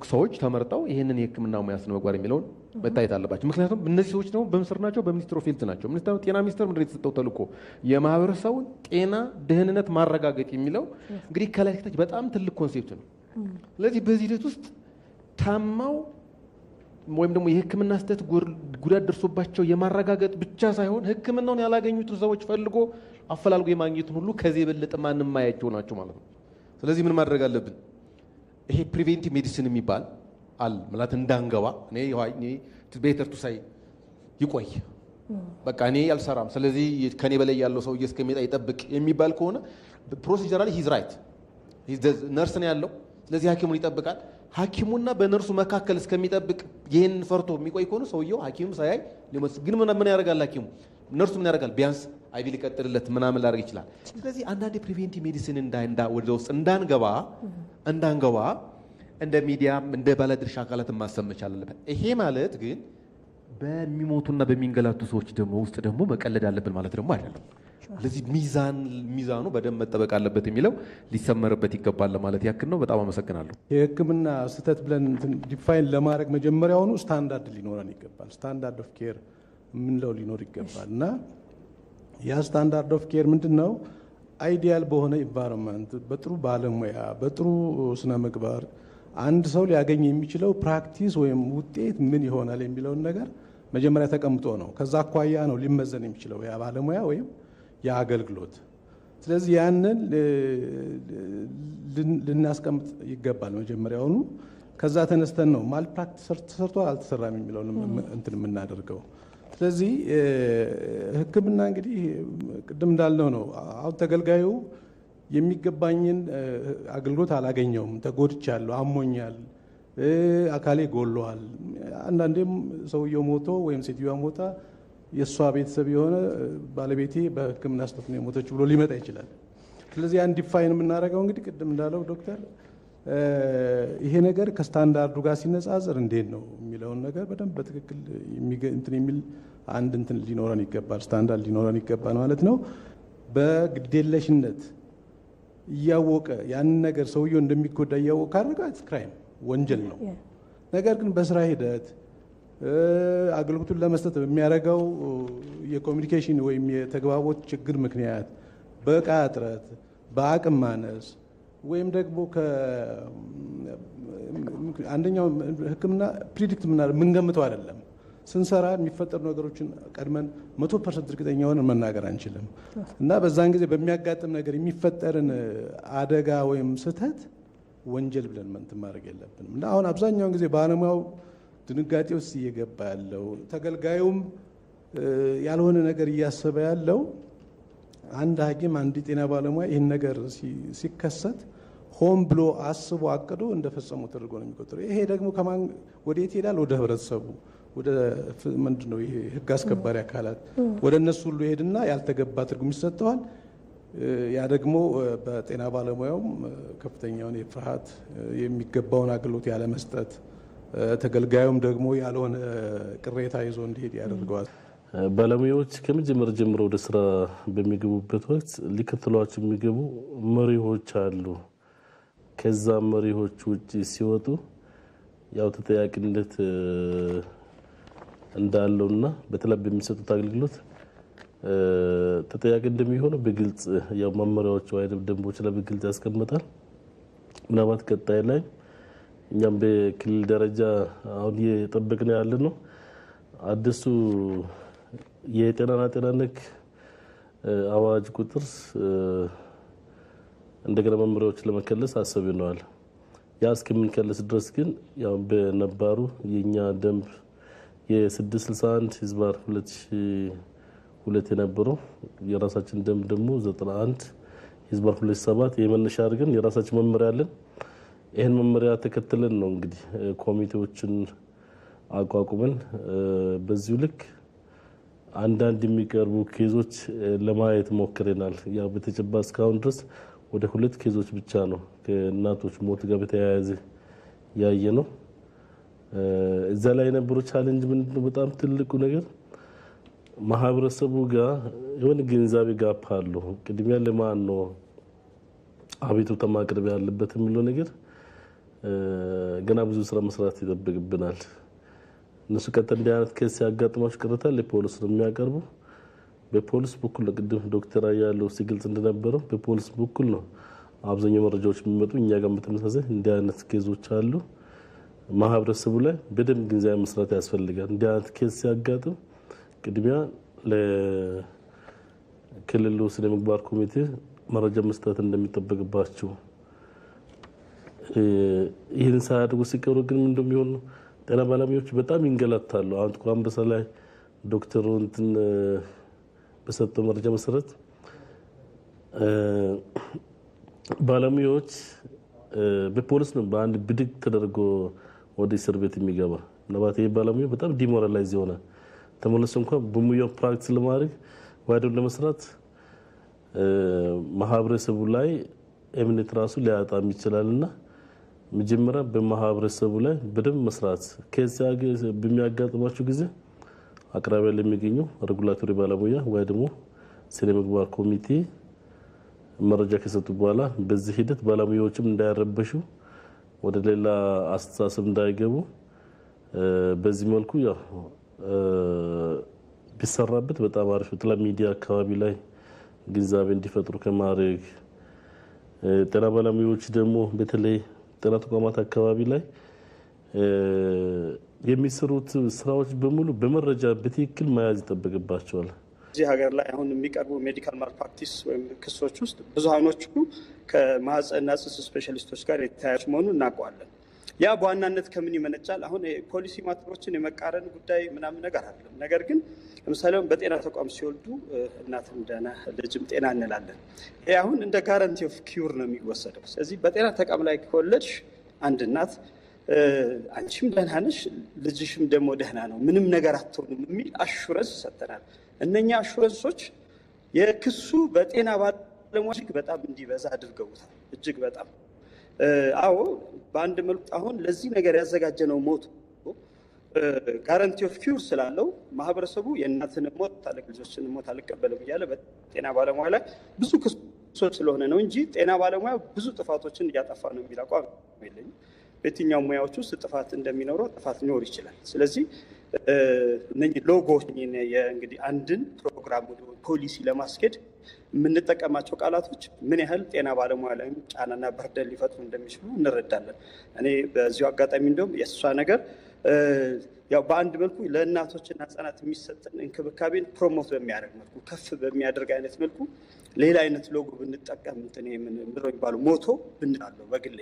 ሰዎች ተመርጠው ይሄንን የህክምና ሙያ ስነ ምግባር የሚለውን መታየት አለባቸው። ምክንያቱም እነዚህ ሰዎች ደግሞ በምስር ናቸው፣ በሚኒስትር ኦፍ ሄልዝ ናቸው። ጤና ሚኒስቴር ምንድን የተሰጠው ተልእኮ የማህበረሰቡን ጤና ደህንነት ማረጋገጥ የሚለው እንግዲህ ከላይ ከታች በጣም ትልቅ ኮንሴፕት ነው። ስለዚህ በዚህ ሂደት ውስጥ ታማው ወይም ደግሞ የህክምና ስህተት ጉዳት ደርሶባቸው የማረጋገጥ ብቻ ሳይሆን ህክምናውን ያላገኙትን ሰዎች ፈልጎ አፈላልጎ የማግኘቱን ሁሉ ከዚህ የበለጠ ማንም ማያቸው ናቸው ማለት ነው። ስለዚህ ምን ማድረግ አለብን? ይሄ ፕሪቬንቲቭ ሜዲሲን የሚባል አለ ማለት እንዳንገባ እኔ ቤተር ቱ ሳይ ይቆይ በቃ እኔ ያልሰራም ስለዚህ ከኔ በላይ ያለው ሰው እስከሚመጣ ይጠብቅ የሚባል ከሆነ ፕሮሲጀራሊ ሂዝ ራይት ነርስ ነው ያለው። ስለዚህ ሐኪሙን ይጠብቃል። ሐኪሙና በነርሱ መካከል እስከሚጠብቅ ይሄን ፈርቶ የሚቆይ ከሆነ ሰውየው ሐኪሙ ሳያይ ግን ምን ያደርጋል? ሐኪሙ ነርሱ ምን ያደርጋል? ቢያንስ አይቪ ሊቀጥልለት ምናምን ላደርግ ይችላል። ስለዚህ አንዳንድ ፕሪቬንቲቭ ሜዲሲን ወደ ውስጥ እንዳንገባ እንደ ሚዲያም እንደ ባለድርሻ አካላት ማሰብ መቻል አለበት። ይሄ ማለት ግን በሚሞቱና በሚንገላቱ ሰዎች ደግሞ ውስጥ ደግሞ መቀለድ አለብን ማለት ደግሞ አይደለም። ስለዚህ ሚዛኑ በደንብ መጠበቅ አለበት የሚለው ሊሰመርበት ይገባል ለማለት ያክል ነው። በጣም አመሰግናለሁ። የህክምና ስህተት ብለን ዲፋይን ለማድረግ መጀመሪያውኑ ስታንዳርድ ሊኖረን ይገባል። ስታንዳርድ ኦፍ ኬር የምንለው ሊኖር ይገባል እና ያ ስታንዳርድ ኦፍ ኬር ምንድን ነው? አይዲያል በሆነ ኢንቫይሮንመንት፣ በጥሩ ባለሙያ፣ በጥሩ ስነ ምግባር አንድ ሰው ሊያገኝ የሚችለው ፕራክቲስ ወይም ውጤት ምን ይሆናል የሚለውን ነገር መጀመሪያ ተቀምጦ ነው። ከዛ አኳያ ነው ሊመዘን የሚችለው ያ ባለሙያ ወይም ያ አገልግሎት። ስለዚህ ያንን ልናስቀምጥ ይገባል መጀመሪያውኑ። ከዛ ተነስተን ነው ማል ፕራክቲስ ተሰርቷል አልተሰራም የሚለውን እንትን የምናደርገው። ስለዚህ ህክምና እንግዲህ ቅድም እንዳልነው ነው። አሁን ተገልጋዩ የሚገባኝን አገልግሎት አላገኘውም፣ ተጎድቻለሁ፣ አሞኛል፣ አካሌ ጎሏል። አንዳንዴም ሰውየው ሞቶ ወይም ሴትዮዋ ሞታ የእሷ ቤተሰብ የሆነ ባለቤቴ በሕክምና ስህተት ነው የሞተች ብሎ ሊመጣ ይችላል። ስለዚህ ያን ዲፋይን የምናደርገው እንግዲህ ቅድም እንዳለው ዶክተር ይሄ ነገር ከስታንዳርዱ ጋር ሲነጻጸር እንዴት ነው የሚለውን ነገር በደንብ በትክክል እንትን የሚል አንድ እንትን ሊኖረን ይገባል፣ ስታንዳርድ ሊኖረን ይገባል ማለት ነው። በግዴለሽነት እያወቀ ያንን ነገር ሰውየው እንደሚጎዳ እያወቀ ካደረገ ክራይም ወንጀል ነው። ነገር ግን በስራ ሂደት አገልግሎቱን ለመስጠት በሚያደርገው የኮሚኒኬሽን ወይም የተግባቦት ችግር ምክንያት በእቃ እጥረት፣ በአቅም ማነስ ወይም ደግሞ አንደኛው ሕክምና ፕሪዲክት የምንገምተው አይደለም። ስንሰራ የሚፈጠሩ ነገሮችን ቀድመን 100% እርግጠኛ ሆነን መናገር አንችልም እና በዛን ጊዜ በሚያጋጥም ነገር የሚፈጠርን አደጋ ወይም ስህተት ወንጀል ብለን እንትን ማድረግ የለብንም እና አሁን አብዛኛውን ጊዜ ባለሙያው ድንጋጤ ውስጥ እየገባ ያለው ተገልጋዩም ያልሆነ ነገር እያሰበ ያለው አንድ ሐኪም አንድ ጤና ባለሙያ ይህን ነገር ሲከሰት ሆን ብሎ አስቦ አቅዶ እንደፈጸሙ ተደርጎ ነው የሚቆጠረው። ይሄ ደግሞ ከማን ወዴት ይሄዳል? ወደ ህብረተሰቡ፣ ወደ ምንድነው ይሄ ህግ አስከባሪ አካላት ወደ እነሱ ሁሉ ይሄድና ያልተገባ ትርጉም ይሰጠዋል። ያ ደግሞ በጤና ባለሙያውም ከፍተኛውን የፍርሃት የሚገባውን አገልግሎት ያለ መስጠት፣ ተገልጋዩም ደግሞ ያልሆነ ቅሬታ ይዞ እንዲሄድ ያደርገዋል። ባለሙያዎች ከመጀመሪያ ጀምሮ ወደ ስራ በሚገቡበት ወቅት ሊከተሏቸው የሚገቡ መሪዎች አሉ። ከዛ መሪዎች ውጪ ሲወጡ ያው ተጠያቂነት እንዳለውና በተለይ በሚሰጡት አገልግሎት ተጠያቂ እንደሚሆነው በግልጽ ያው መመሪያዎች ወይ ደንቦች ላይ በግልጽ ያስቀምጣል። ምናልባት ቀጣይ ላይ እኛም በክልል ደረጃ አሁን እየጠበቅን ያለ ነው አዲሱ የጤናና ጤና ነክ አዋጅ ቁጥር እንደገና መመሪያዎች ለመከለስ አስበናል። ያ እስከምንከለስ ድረስ ግን ያው በነባሩ የኛ ደንብ የ661 ህዝባር 2002 የነበረው የራሳችን ደንብ ደግሞ 91 ህዝባር 27 የመነሻ አድርገን የራሳችን መመሪያ አለን። ይሄን መመሪያ ተከትለን ነው እንግዲህ ኮሚቴዎችን አቋቁመን በዚሁ ልክ አንዳንድ የሚቀርቡ ኬዞች ለማየት ሞክረናል። ያው በተጨባጭ እስካሁን ድረስ ወደ 2 ኬዞች ብቻ ነው ከእናቶች ሞት ጋር በተያያዘ ያየ ነው። እዛ ላይ የነበረው ቻሌንጅ ምንድነው? በጣም ትልቁ ነገር ማህበረሰቡ ጋር የሆነ ግንዛቤ ጋፕ አለው። ቅድሚያ ለማን ነው አቤቱታ ማቅረብ ያለበት የሚለው ነገር ገና ብዙ ስራ መስራት ይጠብቅብናል። እነሱ ቀጥታ እንዲህ አይነት ኬስ ያጋጥማቸው ቅሬታ ለፖሊስ ነው የሚያቀርቡ። በፖሊስ በኩል ቅድም ዶክተር አያለው ሲገልጽ እንደነበረው በፖሊስ በኩል ነው አብዛኛው መረጃዎች የሚመጡ። እኛ ጋር በተመሳሳይ እንዲህ አይነት ኬዞች አሉ። ማህበረሰቡ ላይ በደንብ ግንዛቤ መስራት ያስፈልጋል። እንዲህ አይነት ኬስ ሲያጋጥም ቅድሚያ ለክልሉ ስነ ምግባር ኮሚቴ መረጃ መስጠት እንደሚጠበቅባቸው፣ ይህን ሳያደርጉ ሲቀሩ ግን ምን እንደሚሆን ጤና ባለሙያዎች በጣም ይንገላታሉ። አሁን ጥቁር አንበሳ ላይ ዶክተሩ እንትን በሰጠው መረጃ መሰረት ባለሙያዎች በፖሊስ ነው በአንድ ብድግ ተደርጎ ወደ እስር ቤት የሚገባ ነባት። ይሄ ባለሙያ በጣም ዲሞራላይዝ የሆነ ተመለሰ እንኳን በሙያው ፕራክቲስ ለማድረግ ወይም ለመስራት ማህበረሰቡ ላይ እምነት ራሱ ሊያጣም ይችላልና መጀመሪያ በማህበረሰቡ ላይ በደንብ መስራት ከዚያ በሚያጋጥማቸው ጊዜ አቅራቢያ ለሚገኙ ሬጉላቶሪ ባለሙያ ወይ ደግሞ ስነ ምግባር ኮሚቴ መረጃ ከሰጡ በኋላ በዚህ ሂደት ባለሙያዎችም እንዳያረበሹ ወደ ሌላ አስተሳሰብ እንዳይገቡ በዚህ መልኩ ያው ቢሰራበት በጣም አሪፍ ነው። ሚዲያ አካባቢ ላይ ግንዛቤ እንዲፈጥሩ ከማድረግ ጤና ባለሙያዎች ደግሞ በተለይ ጤና ተቋማት አካባቢ ላይ የሚሰሩት ስራዎች በሙሉ በመረጃ በትክክል መያዝ ይጠበቅባቸዋል። እዚህ ሀገር ላይ አሁን የሚቀርቡ ሜዲካል ማልፕራክቲስ ወይም ክሶች ውስጥ ብዙሃኖቹ ከማህፀንና ጽንስ ስፔሻሊስቶች ጋር የተያያዙ መሆኑን እናውቀዋለን። ያ በዋናነት ከምን ይመነጫል? አሁን የፖሊሲ ማተሮችን የመቃረን ጉዳይ ምናምን ነገር አይደለም። ነገር ግን ለምሳሌ በጤና ተቋም ሲወልዱ እናትም ደህና ልጅም ጤና እንላለን። ይህ አሁን እንደ ጋራንቲ ኦፍ ኪውር ነው የሚወሰደው። ስለዚህ በጤና ተቋም ላይ ከወለድሽ አንድ እናት አንቺም ደህና ነሽ፣ ልጅሽም ደግሞ ደህና ነው፣ ምንም ነገር አትሆንም የሚል አሹረንስ ሰጥተናል። እነኛ አሹረንሶች የክሱ በጤና ባለሙያዎች እጅግ በጣም እንዲበዛ አድርገውታል። እጅግ በጣም አዎ፣ በአንድ መልኩ አሁን ለዚህ ነገር ያዘጋጀነው ሞት ጋራንቲ ኦፍ ኪውር ስላለው ማህበረሰቡ የእናትን ሞት ታላቅ ልጆችን ሞት አልቀበልም እያለ በጤና ባለሙያ ላይ ብዙ ክሶች ስለሆነ ነው እንጂ ጤና ባለሙያ ብዙ ጥፋቶችን እያጠፋ ነው የሚል አቋም የለኝም። በየትኛው ሙያዎች ውስጥ ጥፋት እንደሚኖረው ጥፋት ሊኖር ይችላል። ስለዚህ እነኚህ ሎጎዎች እንግዲህ አንድን ፕሮግራም ፖሊሲ ለማስኬድ የምንጠቀማቸው ቃላቶች ምን ያህል ጤና ባለሙያ ላይ ጫናና በርደን ሊፈጥሩ እንደሚችሉ እንረዳለን። እኔ በዚሁ አጋጣሚ እንደውም የእሷ ነገር ያው በአንድ መልኩ ለእናቶችና ህጻናት የሚሰጥን እንክብካቤን ፕሮሞት በሚያደርግ መልኩ ከፍ በሚያደርግ አይነት መልኩ ሌላ አይነት ሎጎ ብንጠቀም ምንድነው የሚባለው ሞቶ ብንላለው በግሌ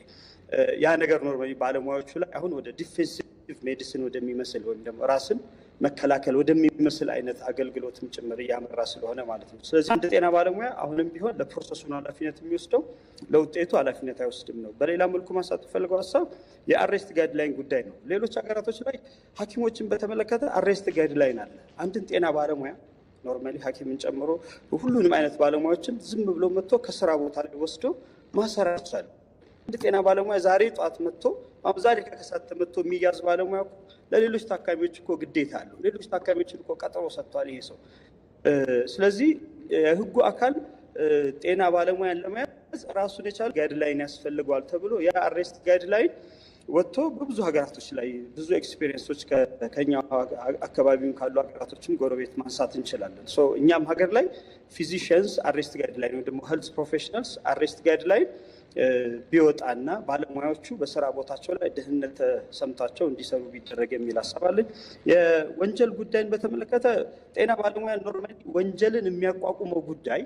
ያ ነገር ኖርማሊ ባለሙያዎቹ ላይ አሁን ወደ ዲፌንሲቭ ሜዲሲን ወደሚመስል ወይም ደግሞ ራስን መከላከል ወደሚመስል አይነት አገልግሎትም ጭምር እያመራ ስለሆነ ማለት ነው። ስለዚህ እንደ ጤና ባለሙያ አሁንም ቢሆን ለፕሮሰሱን ኃላፊነት የሚወስደው ለውጤቱ ኃላፊነት አይወስድም ነው። በሌላ መልኩ ማንሳት የፈለገው ሀሳብ የአሬስት ጋይድላይን ጉዳይ ነው። ሌሎች ሀገራቶች ላይ ሐኪሞችን በተመለከተ አሬስት ጋይድላይን አለ። አንድን ጤና ባለሙያ ኖርማሊ ሐኪምን ጨምሮ ሁሉንም አይነት ባለሙያዎችን ዝም ብሎ መጥቶ ከስራ ቦታ ላይ ወስዶ ማሰር ይችላል። አንድ ጤና ባለሙያ ዛሬ ጧት መጥቶ አሁን ዛሬ ከከሳት መጥቶ የሚያዝ ባለሙያ ለሌሎች ታካሚዎች እኮ ግዴታ አለው። ሌሎች ታካሚዎችን እኮ ቀጠሮ ሰጥቷል ይሄ ሰው። ስለዚህ የህጉ አካል ጤና ባለሙያን ለመያዝ ራሱን የቻለ ጋይድላይን ያስፈልገዋል ተብሎ ያ አሬስት ጋይድላይን ወጥቶ በብዙ ሀገራቶች ላይ ብዙ ኤክስፔሪየንሶች ከኛ አካባቢውን ካሉ ሀገራቶችም ጎረቤት ማንሳት እንችላለን። እኛም ሀገር ላይ ፊዚሽንስ አሬስት ጋይድላይን ወይ ደግሞ ሄልዝ ፕሮፌሽናልስ አሬስት ጋይድላይን ቢወጣና ባለሙያዎቹ በስራ ቦታቸው ላይ ደህንነት ተሰምቷቸው እንዲሰሩ ቢደረግ የሚል ሀሳብ አለኝ። የወንጀል ጉዳይን በተመለከተ ጤና ባለሙያ ኖርማሊ ወንጀልን የሚያቋቁመው ጉዳይ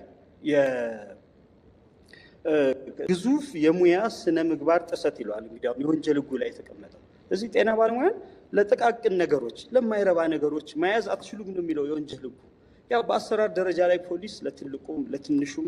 ግዙፍ የሙያ ስነ ምግባር ጥሰት ይለዋል። እንግዲህ አሁን የወንጀል ህጉ ላይ የተቀመጠው እዚህ ጤና ባለሙያን ለጥቃቅን ነገሮች ለማይረባ ነገሮች መያዝ አትችሉም ነው የሚለው የወንጀል ህጉ። ያው በአሰራር ደረጃ ላይ ፖሊስ ለትልቁም ለትንሹም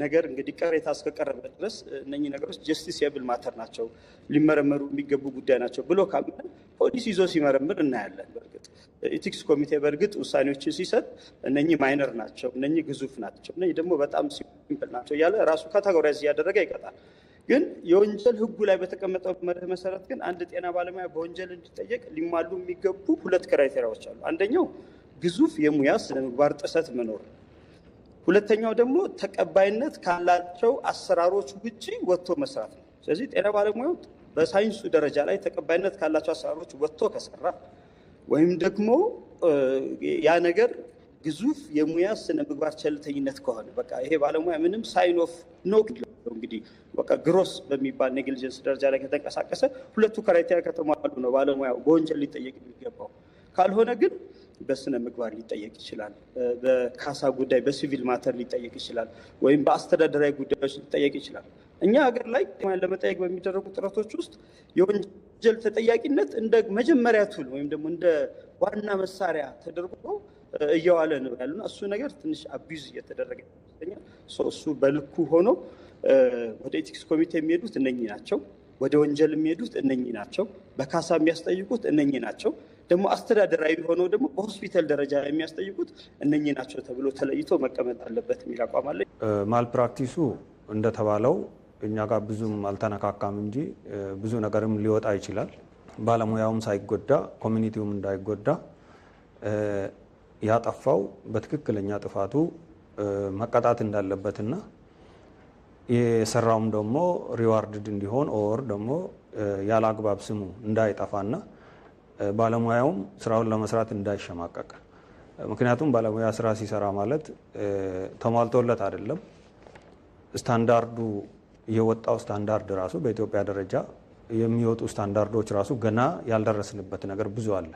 ነገር እንግዲህ ቅሬታ እስከቀረበ ድረስ እነኚህ ነገሮች ጀስቲስየብል ማተር ናቸው፣ ሊመረመሩ የሚገቡ ጉዳይ ናቸው ብሎ ካመነ ፖሊስ ይዞ ሲመረምር እናያለን። በእርግጥ ኢቲክስ ኮሚቴ በእርግጥ ውሳኔዎችን ሲሰጥ እነኚህ ማይነር ናቸው፣ እነኚህ ግዙፍ ናቸው፣ እነኚህ ደግሞ በጣም ሲምፕል ናቸው እያለ ራሱ ካቴጎራይዝ እያደረገ ይቀጣል። ግን የወንጀል ህጉ ላይ በተቀመጠው መርህ መሰረት ግን አንድ ጤና ባለሙያ በወንጀል እንዲጠየቅ ሊሟሉ የሚገቡ ሁለት ክራይቴሪያዎች አሉ። አንደኛው ግዙፍ የሙያ ስነ ምግባር ጥሰት መኖር፣ ሁለተኛው ደግሞ ተቀባይነት ካላቸው አሰራሮች ውጪ ወጥቶ መስራት ነው። ስለዚህ ጤና ባለሙያው በሳይንሱ ደረጃ ላይ ተቀባይነት ካላቸው አሰራሮች ወጥቶ ከሰራ ወይም ደግሞ ያ ነገር ግዙፍ የሙያ ስነ ምግባር ቸልተኝነት ከሆነ በቃ ይሄ ባለሙያ ምንም ሳይን ኦፍ ኖ እንግዲህ በቃ ግሮስ በሚባል ኔግሊጀንስ ደረጃ ላይ ከተንቀሳቀሰ ሁለቱ ክራይቴሪያ ከተሟሉ ነው ባለሙያው በወንጀል ሊጠየቅ የሚገባው። ካልሆነ ግን በስነ ምግባር ሊጠየቅ ይችላል፣ በካሳ ጉዳይ በሲቪል ማተር ሊጠየቅ ይችላል፣ ወይም በአስተዳደራዊ ጉዳዮች ሊጠየቅ ይችላል። እኛ ሀገር ላይ ለመጠየቅ በሚደረጉ ጥረቶች ውስጥ የወንጀል ተጠያቂነት እንደ መጀመሪያ ቱል ወይም ደግሞ እንደ ዋና መሳሪያ ተደርጎ እየዋለ ነው ያለና እሱ ነገር ትንሽ አቢዩዝ እየተደረገ ይመስለኛል። እሱ በልኩ ሆኖ ወደ ኤቲክስ ኮሚቴ የሚሄዱት እነኚህ ናቸው፣ ወደ ወንጀል የሚሄዱት እነኚህ ናቸው፣ በካሳ የሚያስጠይቁት እነኚህ ናቸው፣ ደግሞ አስተዳደራዊ ሆነው ደግሞ በሆስፒታል ደረጃ የሚያስጠይቁት እነኚህ ናቸው ተብሎ ተለይቶ መቀመጥ አለበት የሚል አቋም አለ። ማልፕራክቲሱ እንደተባለው እኛ ጋር ብዙም አልተነካካም እንጂ ብዙ ነገርም ሊወጣ ይችላል። ባለሙያውም ሳይጎዳ ኮሚኒቲውም እንዳይጎዳ ያጠፋው በትክክለኛ ጥፋቱ መቀጣት እንዳለበትና የሰራውም ደግሞ ሪዋርድድ እንዲሆን ኦር ደግሞ ያለ አግባብ ስሙ እንዳይጠፋና ባለሙያውም ስራውን ለመስራት እንዳይሸማቀቅ። ምክንያቱም ባለሙያ ስራ ሲሰራ ማለት ተሟልቶለት አይደለም። ስታንዳርዱ የወጣው ስታንዳርድ ራሱ በኢትዮጵያ ደረጃ የሚወጡ ስታንዳርዶች ራሱ ገና ያልደረስንበት ነገር ብዙ አለ።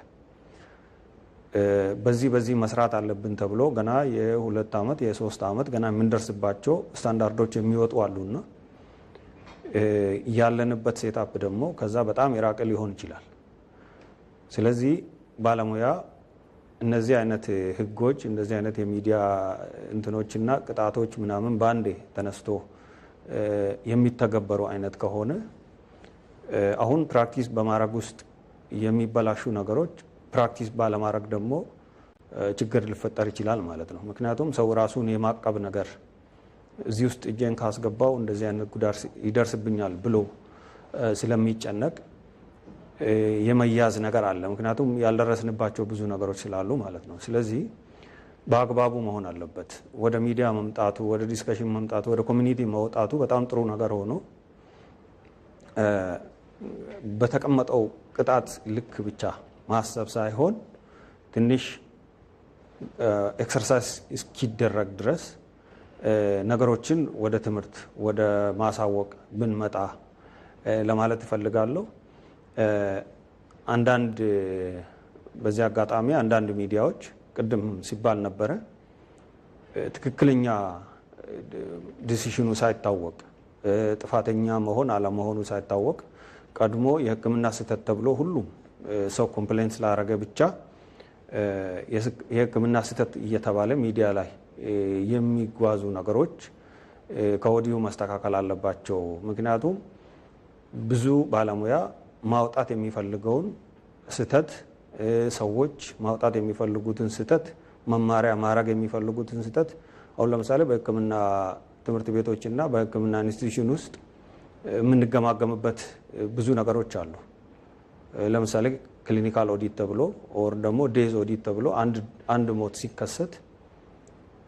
በዚህ መስራት አለብን ተብሎ ገና የ2 ዓመት የ3 ዓመት ገና የምንደርስባቸው ስታንዳርዶች የሚወጡ አሉና ያለንበት ሴታፕ ደግሞ ከዛ በጣም የራቀ ሊሆን ይችላል። ስለዚህ ባለሙያ እነዚህ አይነት ህጎች እንደዚህ አይነት የሚዲያ እንትኖችና ቅጣቶች ምናምን ባንዴ ተነስቶ የሚተገበሩ አይነት ከሆነ አሁን ፕራክቲስ በማድረግ ውስጥ የሚበላሹ ነገሮች ፕራክቲስ ባለማድረግ ደግሞ ችግር ሊፈጠር ይችላል ማለት ነው። ምክንያቱም ሰው ራሱን የማቀብ ነገር እዚህ ውስጥ እጄን ካስገባው እንደዚህ አይነት ጉዳት ይደርስብኛል ብሎ ስለሚጨነቅ የመያዝ ነገር አለ። ምክንያቱም ያልደረስንባቸው ብዙ ነገሮች ስላሉ ማለት ነው። ስለዚህ በአግባቡ መሆን አለበት። ወደ ሚዲያ መምጣቱ፣ ወደ ዲስከሽን መምጣቱ፣ ወደ ኮሚኒቲ መውጣቱ በጣም ጥሩ ነገር ሆኖ በተቀመጠው ቅጣት ልክ ብቻ ማሰብ ሳይሆን ትንሽ ኤክሰርሳይዝ እስኪደረግ ድረስ ነገሮችን ወደ ትምህርት ወደ ማሳወቅ ብንመጣ ለማለት እፈልጋለሁ። አንዳንድ በዚህ አጋጣሚ አንዳንድ ሚዲያዎች ቅድም ሲባል ነበረ ትክክለኛ ዲሲሽኑ ሳይታወቅ ጥፋተኛ መሆን አለመሆኑ ሳይታወቅ ቀድሞ የሕክምና ስህተት ተብሎ ሁሉም ሰው ኮምፕሌንት ስላደረገ ብቻ የሕክምና ስህተት እየተባለ ሚዲያ ላይ የሚጓዙ ነገሮች ከወዲሁ መስተካከል አለባቸው። ምክንያቱም ብዙ ባለሙያ ማውጣት የሚፈልገውን ስህተት ሰዎች ማውጣት የሚፈልጉትን ስህተት መማሪያ ማድረግ የሚፈልጉትን ስህተት አሁን ለምሳሌ በሕክምና ትምህርት ቤቶችና በሕክምና ኢንስቲትዩሽን ውስጥ የምንገማገምበት ብዙ ነገሮች አሉ። ለምሳሌ ክሊኒካል ኦዲት ተብሎ ኦር ደግሞ ዴዝ ኦዲት ተብሎ አንድ ሞት ሲከሰት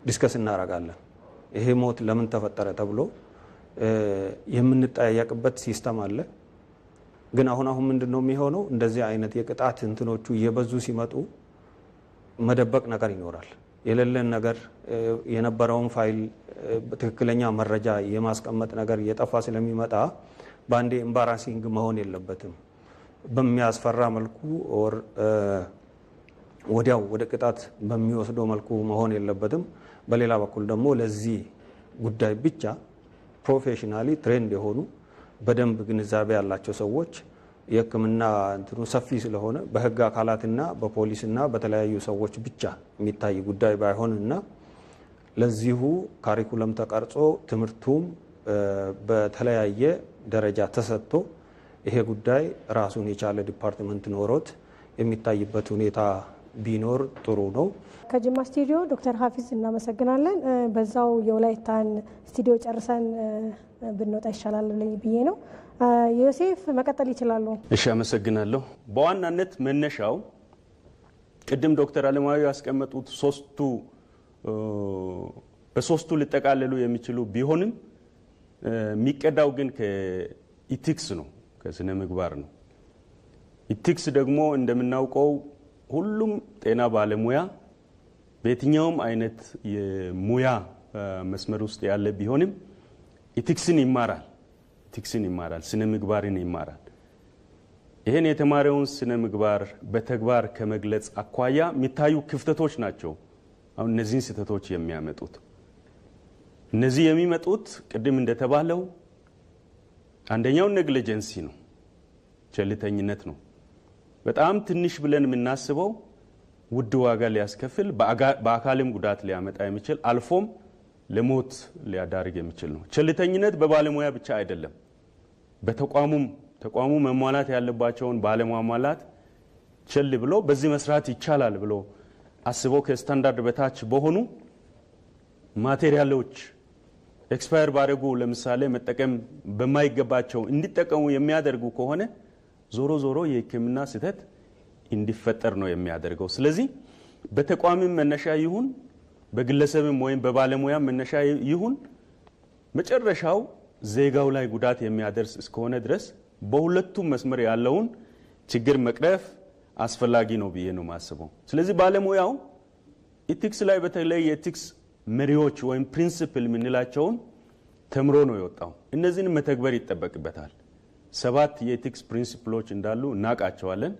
ዲስከስ እናደርጋለን። ይሄ ሞት ለምን ተፈጠረ ተብሎ የምንጠያየቅበት ሲስተም አለ። ግን አሁን ምንድነው የሚሆነው? እንደዚህ አይነት የቅጣት እንትኖቹ እየበዙ ሲመጡ መደበቅ ነገር ይኖራል። የሌለን ነገር የነበረውን ፋይል ትክክለኛ መረጃ የማስቀመጥ ነገር እየጠፋ ስለሚመጣ በአንዴ ኤምባራሲንግ መሆን የለበትም። በሚያስፈራ መልኩ ኦር ወዲያው ወደ ቅጣት በሚወስደው መልኩ መሆን የለበትም። በሌላ በኩል ደግሞ ለዚህ ጉዳይ ብቻ ፕሮፌሽናሊ ትሬንድ የሆኑ በደንብ ግንዛቤ ያላቸው ሰዎች የሕክምና እንትኑ ሰፊ ስለሆነ በህግ አካላትና በፖሊስና በተለያዩ ሰዎች ብቻ የሚታይ ጉዳይ ባይሆንና ለዚሁ ካሪኩለም ተቀርጾ ትምህርቱም በተለያየ ደረጃ ተሰጥቶ ይሄ ጉዳይ ራሱን የቻለ ዲፓርትመንት ኖሮት የሚታይበት ሁኔታ ቢኖር ጥሩ ነው። ከጅማ ስቱዲዮ ዶክተር ሀፊዝ እናመሰግናለን። በዛው የወላይታን ስቱዲዮ ጨርሰን ብንወጣ ይሻላል ብዬ ነው። ዮሴፍ መቀጠል ይችላሉ። እሺ፣ አመሰግናለሁ። በዋናነት መነሻው ቅድም ዶክተር አለማዊ ያስቀመጡት በሶስቱ ሊጠቃለሉ የሚችሉ ቢሆንም የሚቀዳው ግን ከኢቲክስ ነው፣ ከስነ ምግባር ነው። ኢቲክስ ደግሞ እንደምናውቀው ሁሉም ጤና ባለሙያ በየትኛውም አይነት የሙያ መስመር ውስጥ ያለ ቢሆንም ኢቲክስን ይማራል፣ ስነ ምግባርን ይማራል። ይህን የተማረውን ስነ ምግባር በተግባር ከመግለጽ አኳያ የሚታዩ ክፍተቶች ናቸው አሁን እነዚህን ስህተቶች የሚያመጡት። እነዚህ የሚመጡት ቅድም እንደተባለው አንደኛው ኔግሊጀንሲ ነው፣ ቸልተኝነት ነው። በጣም ትንሽ ብለን የምናስበው ውድ ዋጋ ሊያስከፍል በአካልም ጉዳት ሊያመጣ የሚችል አልፎም ለሞት ሊያዳርግ የሚችል ነው። ቸልተኝነት በባለሙያ ብቻ አይደለም፣ ተቋሙ መሟላት ያለባቸውን ባለሟላት ቸል ብሎ በዚህ መስራት ይቻላል ብሎ አስበው ከስታንዳርድ በታች በሆኑ ማቴሪያሎች ኤክስፓየር ባደረጉ ለምሳሌ መጠቀም በማይገባቸው እንዲጠቀሙ የሚያደርጉ ከሆነ ዞሮ ዞሮ የሕክምና ስህተት እንዲፈጠር ነው የሚያደርገው። ስለዚህ በተቋምም መነሻ ይሁን በግለሰብም ወይም በባለሙያ መነሻ ይሁን መጨረሻው ዜጋው ላይ ጉዳት የሚያደርስ እስከሆነ ድረስ በሁለቱም መስመር ያለውን ችግር መቅረፍ አስፈላጊ ነው ብዬ ነው ማስበው። ስለዚህ ባለሙያው ኢቲክስ ላይ በተለይ የኢቲክስ መሪዎች ወይም ፕሪንሲፕል የምንላቸውን ተምሮ ነው የወጣው። እነዚህን መተግበር ይጠበቅበታል። 7 የኢቲክስ ፕሪንሲፕሎች እንዳሉ እናውቃቸዋለን።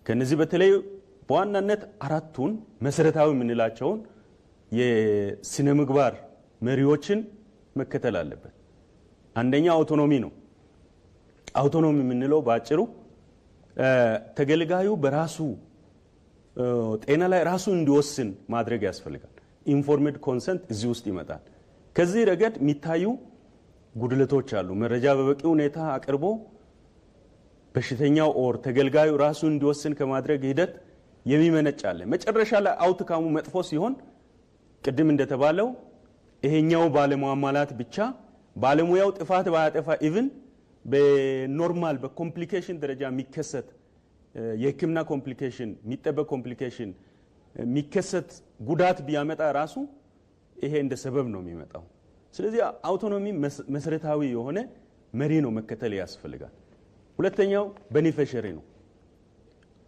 ከነዚህ በተለይ በዋናነት 4ቱን መሰረታዊ የምንላቸውን የስነ ምግባር መሪዎችን መከተል አለበት። አንደኛ አውቶኖሚ ነው። አውቶኖሚ የምንለው ባጭሩ ተገልጋዩ በራሱ ጤና ላይ ራሱ እንዲወስን ማድረግ ያስፈልጋል። ኢንፎርሜድ ኮንሰንት እዚህ ውስጥ ይመጣል። ከዚህ ረገድ የሚታዩ ጉድለቶች አሉ። መረጃ በበቂ ሁኔታ አቅርቦ በሽተኛው ኦር ተገልጋዩ ራሱ እንዲወስን ከማድረግ ሂደት የሚመነጭ አለ። መጨረሻ ላይ አውትካሙ መጥፎ ሲሆን ቅድም እንደተባለው ይሄኛው ባለሟሟላት ብቻ ባለሙያው ጥፋት ባያጠፋ ኢቭን በኖርማል በኮምፕሊኬሽን ደረጃ የሚከሰት የህክምና ኮምፕሊኬሽን የሚጠበቅ ኮምፕሊኬሽን የሚከሰት ጉዳት ቢያመጣ ራሱ ይሄ እንደ ሰበብ ነው የሚመጣው። ስለዚህ አውቶኖሚ መሰረታዊ የሆነ መሪ ነው መከተል ያስፈልጋል። ሁለተኛው ቤኔፊሻሪ ነው።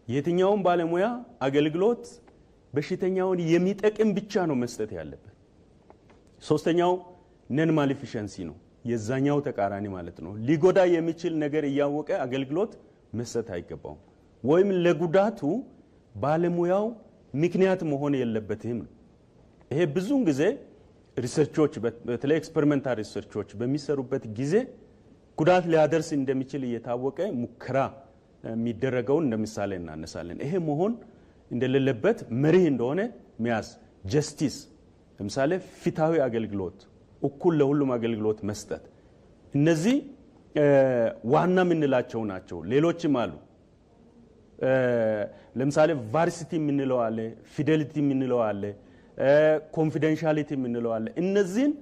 የትኛውም ባለሙያ አገልግሎት በሽተኛውን የሚጠቅም ብቻ ነው መስጠት ያለበት። ሶስተኛው ነን ማሊፊሸንሲ ነው። የዛኛው ተቃራኒ ማለት ነው። ሊጎዳ የሚችል ነገር እያወቀ አገልግሎት መስጠት አይገባውም፣ ወይም ለጉዳቱ ባለሙያው ምክንያት መሆን የለበትም። ይሄ ብዙውን ጊዜ ሪሰርቾች በተለይ ኤክስፐሪመንታል ሪሰርቾች በሚሰሩበት ጊዜ ጉዳት ሊያደርስ እንደሚችል እየታወቀ ሙከራ የሚደረገውን እንደምሳሌ እናነሳለን። ይሄ መሆን እንደሌለበት መሪ እንደሆነ መያዝ፣ ጀስቲስ ለምሳሌ ፍትሃዊ አገልግሎት፣ እኩል ለሁሉም አገልግሎት መስጠት፣ እነዚህ ዋና የምንላቸው ናቸው። ሌሎችም አሉ። ለምሳሌ ቫርሲቲ የምንለው አለ፣ ፊዴሊቲ የምንለው አለ፣ ኮንፊደንሻሊቲ የምንለው አለ። እነዚህን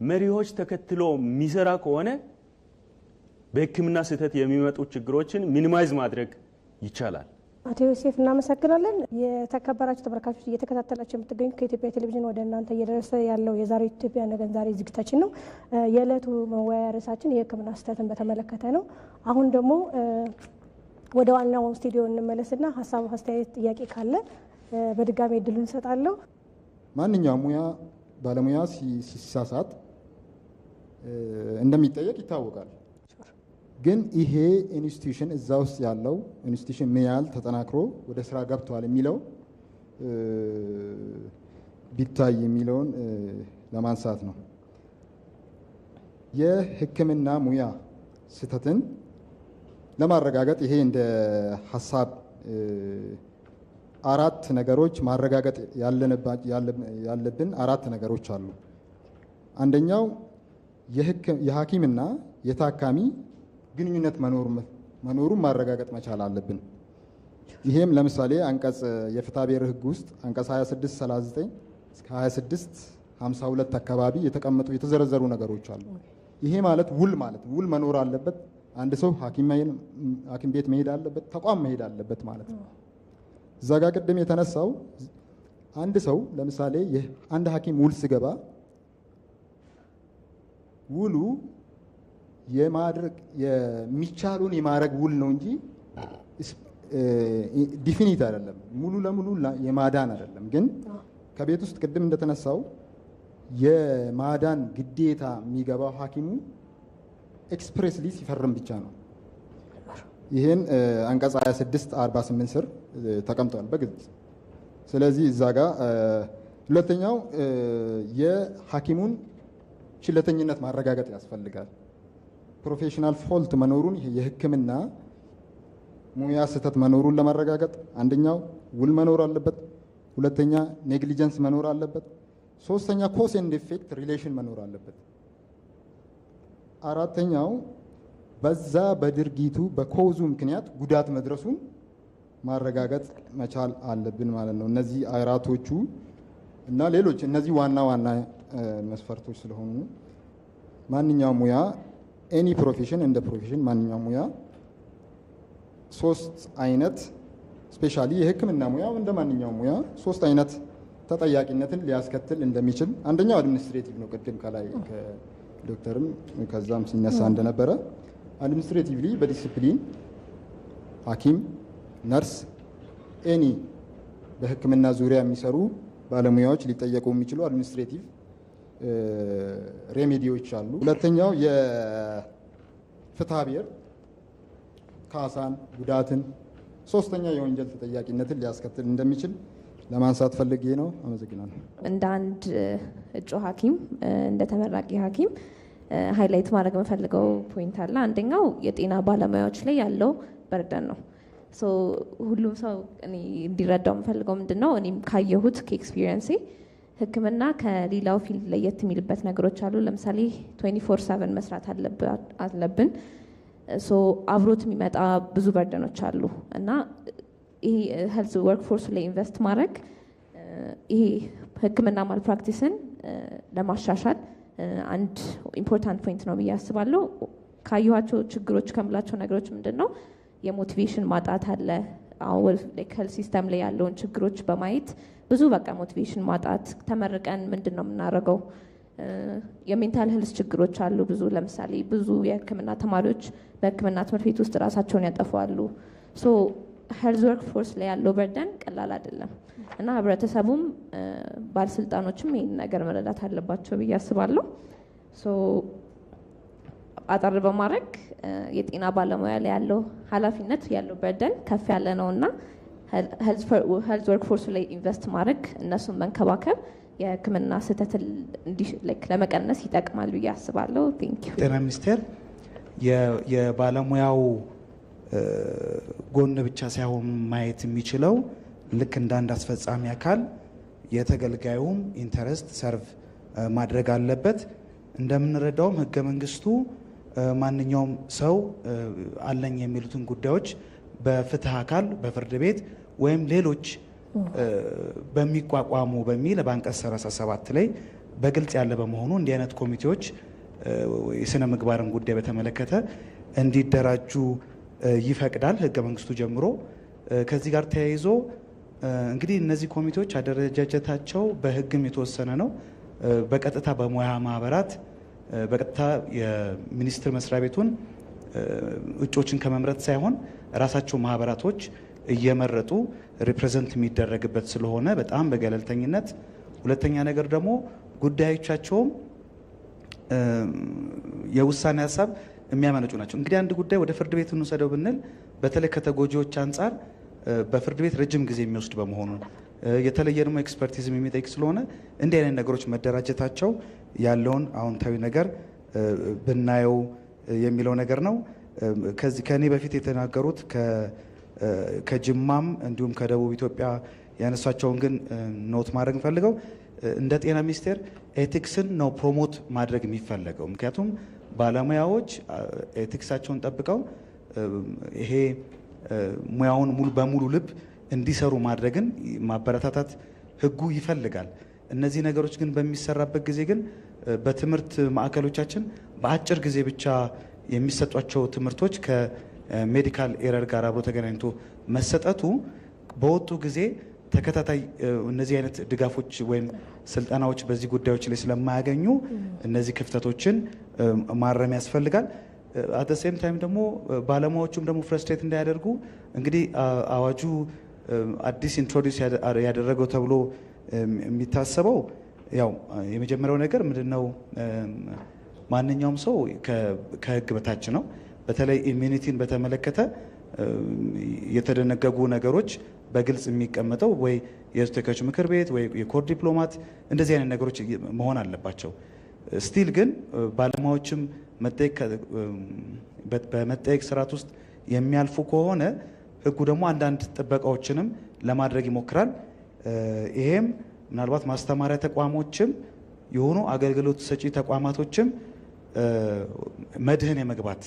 መሪዎች ተከትሎ የሚሰራ ከሆነ በህክምና ስህተት የሚመጡ ችግሮችን ሚኒማይዝ ማድረግ ይቻላል። አቶ ዮሴፍ እናመሰግናለን። የተከበራችሁ ተመልካቾች እየተከታተላችሁ የምትገኙት ከኢትዮጵያ ቴሌቪዥን ወደ እናንተ እየደረሰ ያለው የዛሬ ኢትዮጵያ ነገን ዛሬ ዝግጅታችን ነው። የዕለቱ መወያያ ርዕሳችን የህክምና ስህተትን በተመለከተ ነው። አሁን ደግሞ ወደ ዋናው ስቱዲዮ እንመለስና ሀሳብ፣ አስተያየት፣ ጥያቄ ካለ በድጋሚ እድሉን እንሰጣለሁ። ማንኛውም ባለሙያ ሲሳሳት እንደሚጠየቅ ይታወቃል። ግን ይሄ ኢንስቲትዩሽን እዛ ውስጥ ያለው ኢንስቲትዩሽን ምን ያህል ተጠናክሮ ወደ ስራ ገብቷል የሚለው ቢታይ የሚለውን ለማንሳት ነው። የህክምና ሙያ ስህተትን ለማረጋገጥ ይሄ እንደ ሀሳብ 4 ነገሮች ማረጋገጥ ያለብን 4 ነገሮች አሉ። አንደኛው የሐኪምና የታካሚ ግንኙነት መኖሩን ማረጋገጥ መቻል አለብን። ይሄም ለምሳሌ አንቀጽ የፍትሐብሔር ህግ ውስጥ አንቀጽ 2639 እስከ 2652 አካባቢ የተዘረዘሩ ነገሮች አሉ። ይሄ ማለት ውል መኖር አለበት። አንድ ሰው ሐኪም ቤት መሄድ አለበት፣ ተቋም መሄድ አለበት ማለት ነው። እዛ ጋር ቅድም የተነሳው አንድ ሰው ለምሳሌ አንድ ሐኪም ውል ሲገባ ውሉ የሚቻሉን የማድረግ ውል ነው እንጂ ዲፊኒት አይደለም፣ ሙሉ ለሙሉ የማዳን አይደለም። ግን ከቤት ውስጥ ቅድም እንደተነሳው የማዳን ግዴታ የሚገባው ሐኪሙ ኤክስፕሬስሊ ሲፈርም ብቻ ነው። ይህን አንቀጽ 2648 ስር ተቀምጧል በግልጽ። ስለዚህ እዛ ጋር ሁለተኛው የሐኪሙን ችለተኝነት ማረጋገጥ ያስፈልጋል። ፕሮፌሽናል ፎልት መኖሩን የህክምና ሙያ ስህተት መኖሩን ለማረጋገጥ አንደኛው ውል መኖር አለበት፣ ሁለተኛ ኔግሊጀንስ መኖር አለበት፣ ሶስተኛ ኮዝ ኤንድ ኢፌክት ሪሌሽን መኖር አለበት፣ አራተኛው በዛ በድርጊቱ በኮዙ ምክንያት ጉዳት መድረሱን ማረጋገጥ መቻል አለብን ማለት ነው። እነዚህ አራቶቹ እና ሌሎች እነዚህ ዋና ዋና መስፈርቶች ስለሆኑ ማንኛውም ሙያ ኤኒ ፕሮፌሽን እንደ ፕሮፌሽን ማንኛውም ሙያ 3 አይነት ስፔሻሊ የህክምና ሙያ እንደ ማንኛውም ሙያ 3 አይነት ተጠያቂነትን ሊያስከትል እንደሚችል አንደኛው አድሚኒስትሬቲቭ ነው። ቅድም ከላይ ከዶክተርም ከዛም ሲነሳ እንደነበረ አድሚኒስትሬቲቭሊ በዲሲፕሊን ሐኪም፣ ነርስ፣ ኤኒ በህክምና ዙሪያ የሚሰሩ ባለሙያዎች ሊጠየቁ የሚችሉ አድሚኒስትሬቲቭ ሬሜዲዎች አሉ። ሁለተኛው የፍትሐብሔር ካሳን፣ ጉዳትን፣ ሶስተኛ የወንጀል ተጠያቂነትን ሊያስከትል እንደሚችል ለማንሳት ፈልጌ ነው። አመሰግናለሁ። እንደ አንድ እጩ ሐኪም እንደ ተመራቂ ሐኪም ሃይላይት ማድረግ የምፈልገው ፖይንት አለ። አንደኛው የጤና ባለሙያዎች ላይ ያለው በርደን ነው። ሁሉም ሰው እንዲረዳው የምፈልገው ምንድን ነው፣ እኔም ካየሁት ከኤክስፒሪየንሴ ህክምና ከሌላው ፊልድ ለየት የሚልበት ነገሮች አሉ። ለምሳሌ 24/7 መስራት አለብን። ሶ አብሮት የሚመጣ ብዙ በርደኖች አሉ እና ይሄ ሄልዝ ወርክ ፎርስ ላይ ኢንቨስት ማድረግ ይሄ ሕክምና ማልፕራክቲስን ለማሻሻል አንድ ኢምፖርታንት ፖይንት ነው ብዬ አስባለሁ። ካየኋቸው ችግሮች ከምላቸው ነገሮች ምንድን ነው የሞቲቬሽን ማጣት አለ። አሁን ሄልዝ ሲስተም ላይ ያለውን ችግሮች በማየት ብዙ በቃ ሞቲቬሽን ማጣት፣ ተመርቀን ምንድን ነው የምናደርገው? የሜንታል ሄልዝ ችግሮች አሉ ብዙ። ለምሳሌ ብዙ የሕክምና ተማሪዎች በሕክምና ትምህርት ቤት ውስጥ ራሳቸውን ያጠፋሉ። ሶ ሄልዝ ወርክ ፎርስ ላይ ያለው በርደን ቀላል አይደለም እና ህብረተሰቡም ባለስልጣኖችም ይህን ነገር መረዳት አለባቸው ብዬ አስባለሁ። ሶ አጠር በማድረግ የጤና ባለሙያ ላይ ያለው ኃላፊነት ያለው በርደን ከፍ ያለ ነው እና ሄልዝ ወርክ ፎርሱ ላይ ኢንቨስት ማድረግ እነሱን መንከባከብ የህክምና ስህተትን ለመቀነስ ይጠቅማል ብዬ አስባለሁ። ቴንክ ዩ። ጤና ሚኒስቴር የባለሙያው ጎን ብቻ ሳይሆን ማየት የሚችለው ልክ እንደ አንድ አስፈጻሚ አካል የተገልጋዩም ኢንተረስት ሰርቭ ማድረግ አለበት። እንደምንረዳውም ህገ መንግስቱ ማንኛውም ሰው አለኝ የሚሉትን ጉዳዮች በፍትህ አካል በፍርድ ቤት ወይም ሌሎች በሚቋቋሙ በሚል በአንቀጽ 37 ላይ በግልጽ ያለ በመሆኑ እንዲህ አይነት ኮሚቴዎች የስነ ምግባርን ጉዳይ በተመለከተ እንዲደራጁ ይፈቅዳል ህገ መንግስቱ ጀምሮ። ከዚህ ጋር ተያይዞ እንግዲህ እነዚህ ኮሚቴዎች አደረጃጀታቸው በህግም የተወሰነ ነው። በቀጥታ በሙያ ማህበራት በቀጥታ የሚኒስቴር መስሪያ ቤቱን እጮችን ከመምረጥ ሳይሆን ራሳቸው ማህበራቶች እየመረጡ ሪፕሬዘንት የሚደረግበት ስለሆነ በጣም በገለልተኝነት፣ ሁለተኛ ነገር ደግሞ ጉዳዮቻቸውም የውሳኔ ሀሳብ የሚያመነጩ ናቸው። እንግዲህ አንድ ጉዳይ ወደ ፍርድ ቤት እንውሰደው ብንል በተለይ ከተጎጂዎች አንጻር በፍርድ ቤት ረጅም ጊዜ የሚወስድ በመሆኑ የተለየ ደግሞ ኤክስፐርቲዝም የሚጠይቅ ስለሆነ እንዲህ አይነት ነገሮች መደራጀታቸው ያለውን አዎንታዊ ነገር ብናየው የሚለው ነገር ነው። ከኔ በፊት የተናገሩት ከጅማም እንዲሁም ከደቡብ ኢትዮጵያ ያነሷቸውን ግን ኖት ማድረግ ፈልገው እንደ ጤና ሚኒስቴር ኤቲክስን ነው ፕሮሞት ማድረግ የሚፈለገው። ምክንያቱም ባለሙያዎች ኤቲክሳቸውን ጠብቀው ይሄ ሙያውን ሙሉ በሙሉ ልብ እንዲሰሩ ማድረግን ማበረታታት ህጉ ይፈልጋል። እነዚህ ነገሮች ግን በሚሰራበት ጊዜ ግን በትምህርት ማዕከሎቻችን በአጭር ጊዜ ብቻ የሚሰጧቸው ትምህርቶች ከሜዲካል ኤረር ጋር አብሮ ተገናኝቶ መሰጠቱ በወጡ ጊዜ ተከታታይ እነዚህ አይነት ድጋፎች ወይም ስልጠናዎች በዚህ ጉዳዮች ላይ ስለማያገኙ እነዚህ ክፍተቶችን ማረም ያስፈልጋል። አት ሴም ታይም ደግሞ ባለሙያዎቹም ደግሞ ፍረስትሬት እንዳያደርጉ እንግዲህ አዋጁ አዲስ ኢንትሮዲውስ ያደረገው ተብሎ የሚታሰበው ያው የመጀመሪያው ነገር ምንድነው? ማንኛውም ሰው ከህግ በታች ነው። በተለይ ኢሚኒቲን በተመለከተ የተደነገጉ ነገሮች በግልጽ የሚቀመጠው ወይ የህዝብ ተወካዮች ምክር ቤት ወይ የኮር ዲፕሎማት እንደዚህ አይነት ነገሮች መሆን አለባቸው። ስቲል ግን ባለሙያዎችም በመጠየቅ ስርዓት ውስጥ የሚያልፉ ከሆነ ህጉ ደግሞ አንዳንድ ጥበቃዎችንም ለማድረግ ይሞክራል። ይሄም ምናልባት ማስተማሪያ ተቋሞችም የሆኑ አገልግሎት ሰጪ ተቋማቶችም መድህን የመግባት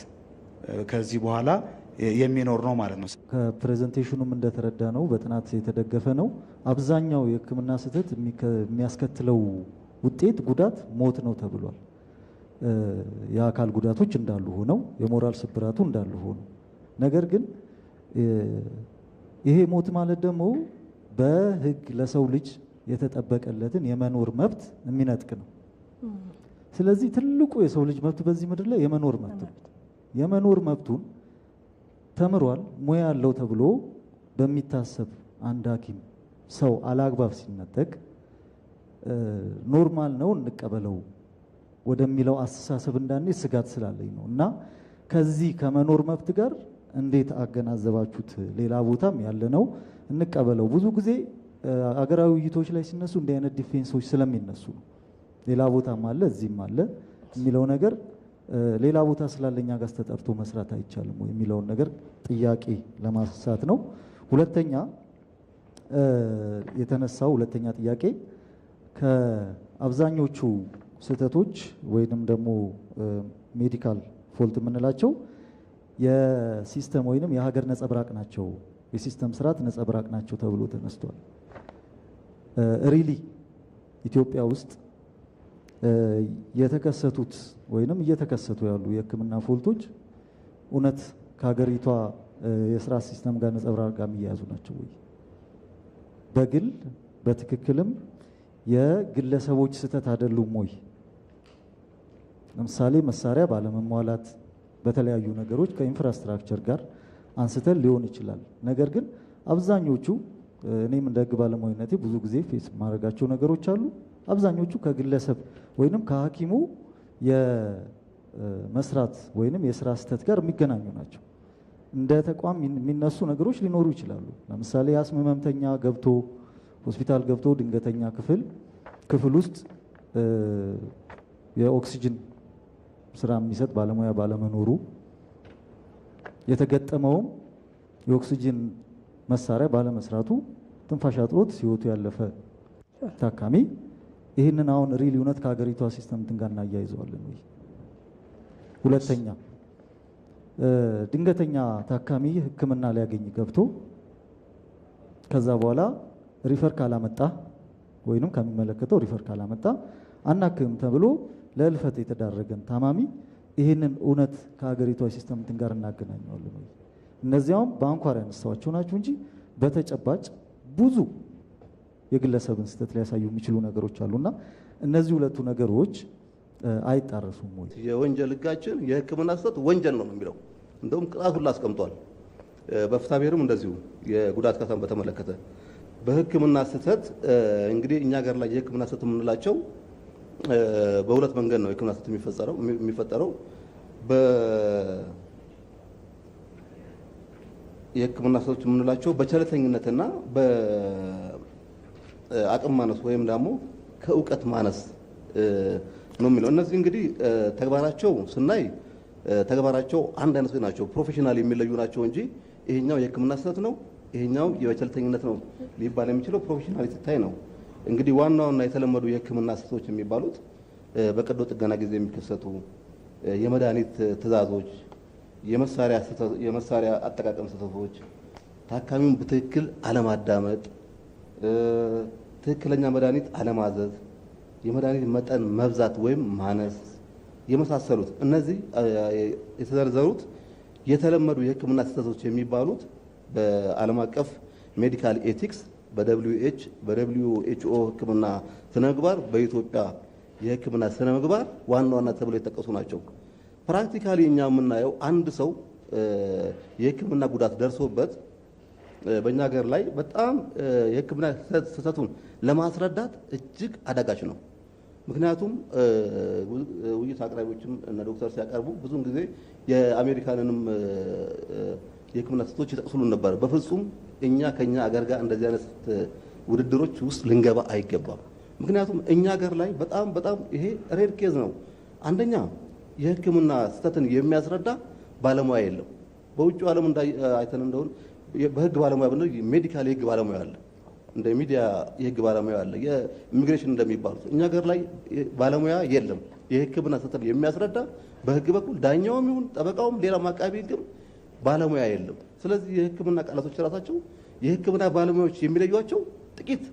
ከዚህ በኋላ የሚኖር ነው ማለት ነው። ከፕሬዘንቴሽኑም እንደተረዳ ነው በጥናት የተደገፈ ነው። አብዛኛው የህክምና ስህተት የሚያስከትለው ውጤት ጉዳት ሞት ነው ተብሏል። የአካል ጉዳቶች እንዳሉ ሆነው የሞራል ስብራቱ እንዳሉ ሆኖ ነገር ግን ይሄ ሞት ማለት ደግሞ በህግ ለሰው ልጅ የተጠበቀለትን የመኖር መብት የሚነጥቅ ነው። ስለዚህ ትልቁ የሰው ልጅ መብት በዚህ ምድር ላይ የመኖር መብት ነው። የመኖር መብቱን ተምሯል፣ ሙያ ያለው ተብሎ በሚታሰብ አንድ ሐኪም ሰው አላግባብ ሲነጠቅ ኖርማል ነው እንቀበለው ወደሚለው አስተሳሰብ እንዳንሄድ ስጋት ስላለኝ ነው። እና ከዚህ ከመኖር መብት ጋር እንዴት አገናዘባችሁት? ሌላ ቦታም ያለ ነው እንቀበለው። ብዙ ጊዜ አገራዊ ውይይቶች ላይ ሲነሱ እንዲህ አይነት ዲፌንሶች ስለሚነሱ ነው። ሌላ ቦታም አለ እዚህም አለ የሚለው ነገር ሌላ ቦታ ስላለኛ ጋር ተጠርቶ መስራት አይቻልም ወይ የሚለውን ነገር ጥያቄ ለማንሳት ነው። ሁለተኛ የተነሳው ሁለተኛ ጥያቄ ከአብዛኞቹ ስህተቶች ወይንም ደግሞ ሜዲካል ፎልት የምንላቸው የሲስተም ወይንም የሀገር ነጸብራቅ ናቸው፣ የሲስተም ስርዓት ነጸብራቅ ናቸው ተብሎ ተነስቷል። ሪሊ ኢትዮጵያ ውስጥ የተከሰቱት ወይንም እየተከሰቱ ያሉ የሕክምና ፎልቶች እውነት ከሀገሪቷ የስራ ሲስተም ጋር ነጸብራቅ ጋር የሚያያዙ ናቸው ወይ? በግል በትክክልም የግለሰቦች ስህተት አይደሉም ወይ? ለምሳሌ መሳሪያ ባለመሟላት በተለያዩ ነገሮች ከኢንፍራስትራክቸር ጋር አንስተን ሊሆን ይችላል። ነገር ግን አብዛኞቹ እኔም እንደ ህግ ባለሙያነቴ ብዙ ጊዜ ፌስ ማድረጋቸው ነገሮች አሉ። አብዛኞቹ ከግለሰብ ወይንም ከሐኪሙ የመስራት ወይንም የስራ ስህተት ጋር የሚገናኙ ናቸው። እንደ ተቋም የሚነሱ ነገሮች ሊኖሩ ይችላሉ። ለምሳሌ የአስም ህመምተኛ ገብቶ ሆስፒታል ገብቶ ድንገተኛ ክፍል ውስጥ የኦክሲጅን ስራ የሚሰጥ ባለሙያ ባለመኖሩ የተገጠመውም የኦክሲጅን መሳሪያ ባለመስራቱ ትንፋሽ አጥሮት ህይወቱ ያለፈ ታካሚ ይህንን አሁን ሪሊ እውነት ከሀገሪቷ ሲስተም እንትን ጋር እናያይዘዋለን ወይ? ሁለተኛ ድንገተኛ ታካሚ ሕክምና ሊያገኝ ገብቶ ከዛ በኋላ ሪፈር ካላመጣ ወይንም ከሚመለከተው ሪፈር ካላመጣ አናክም ተብሎ ለእልፈት የተዳረገን ታማሚ ይህንን እውነት ከሀገሪቷ ሲስተም እንትን ጋር እናገናኘዋለን ወይ? እነዚያውም በአንኳር ያነሳዋቸው ናቸው እንጂ በተጨባጭ ብዙ የግለሰብን ስህተት ሊያሳዩ የሚችሉ ነገሮች አሉና እነዚህ ሁለቱ ነገሮች አይጣረሱም ወይ? የወንጀል ህጋችን የህክምና ስህተት ወንጀል ነው የሚለው እንደውም ቅጣት ሁሉ አስቀምጧል። በፍትሐ ብሔርም እንደዚሁ የጉዳት ካሳን በተመለከተ በህክምና ስህተት እንግዲህ እኛ ሀገር ላይ የህክምና ስህተት የምንላቸው በሁለት መንገድ ነው የህክምና ስህተት የሚፈጠረው። የህክምና ስህተቶች የምንላቸው በቸልተኝነትና በአቅም ማነስ ወይም ደግሞ ከእውቀት ማነስ ነው የሚለው። እነዚህ እንግዲህ ተግባራቸው ስናይ ተግባራቸው አንድ አይነት ናቸው፣ ፕሮፌሽናል የሚለዩ ናቸው እንጂ ይሄኛው የህክምና ስህተት ነው፣ ይሄኛው የቸልተኝነት ነው ሊባል የሚችለው ፕሮፌሽናል ሲታይ ነው። እንግዲህ ዋናውና የተለመዱ የህክምና ስህተቶች የሚባሉት በቀዶ ጥገና ጊዜ የሚከሰቱ የመድኃኒት ትዕዛዞች፣ የመሳሪያ አጠቃቀም ስህተቶች፣ ታካሚውን በትክክል አለማዳመጥ፣ ትክክለኛ መድኃኒት አለማዘዝ፣ የመድኃኒት መጠን መብዛት ወይም ማነስ የመሳሰሉት እነዚህ የተዘረዘሩት የተለመዱ የህክምና ስህተቶች የሚባሉት በዓለም አቀፍ ሜዲካል ኤቲክስ በWHO ህክምና ስነ ምግባር በኢትዮጵያ የህክምና ስነ ምግባር ዋና ዋና ተብለው የተጠቀሱ ናቸው። ፕራክቲካሊ እኛ የምናየው አንድ ሰው የህክምና ጉዳት ደርሶበት በእኛ ሀገር ላይ በጣም የህክምና ስህተቱን ለማስረዳት እጅግ አዳጋች ነው። ምክንያቱም ውይይት አቅራቢዎችም እነ ዶክተር ሲያቀርቡ ብዙውን ጊዜ የአሜሪካንንም የህክምና ስህተቶች ይጠቅሱልን ነበር። በፍጹም እኛ ከኛ አገር ጋር እንደዚህ አይነት ውድድሮች ውስጥ ልንገባ አይገባም። ምክንያቱም እኛ ሀገር ላይ በጣም ይሄ ሬር ኬዝ ነው። አንደኛ የህክምና ስህተትን የሚያስረዳ ባለሙያ የለም። በውጭው ዓለም አይተን እንደሆነ በህግ ባለሙያ ብንል ሜዲካል የህግ ባለሙያ አለ፣ እንደ ሚዲያ የህግ ባለሙያ አለ፣ የኢሚግሬሽን እንደሚባሉት እኛ ሀገር ላይ ባለሙያ የለም። የህክምና ስህተትን የሚያስረዳ በህግ በኩል ዳኛውም ይሁን ጠበቃውም ሌላም አቃቢ ህግም ባለሙያ የለም። ስለዚህ የህክምና ቃላቶች ራሳቸው የህክምና ባለሙያዎች የሚለዩቸው ጥቂት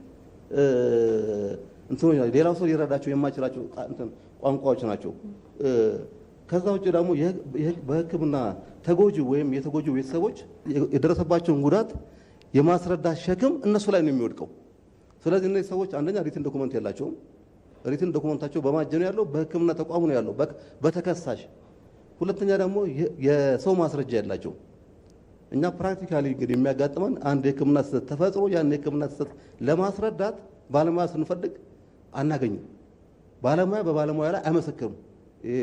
እንትኖች ሌላው ሰው ሊረዳቸው የማይችላቸው ቋንቋዎች ናቸው። ከዛ ውጭ ደግሞ በህክምና ተጎጂ ወይም የተጎጂ ቤተሰቦች የደረሰባቸውን ጉዳት የማስረዳት ሸክም እነሱ ላይ ነው የሚወድቀው። ስለዚህ እነዚህ ሰዎች አንደኛ ሪትን ዶኩመንት የላቸውም። ሪትን ዶኩመንታቸው በማጀኑ ያለው በህክምና ተቋሙ ነው ያለው በተከሳሽ። ሁለተኛ ደግሞ የሰው ማስረጃ የላቸው። እኛ ፕራክቲካሊ እንግዲህ የሚያጋጥመን አንድ የህክምና ስህተት ተፈጥሮ ያን የህክምና ስህተት ለማስረዳት ባለሙያ ስንፈልግ አናገኝም። ባለሙያ በባለሙያ ላይ አይመሰክርም። ይሄ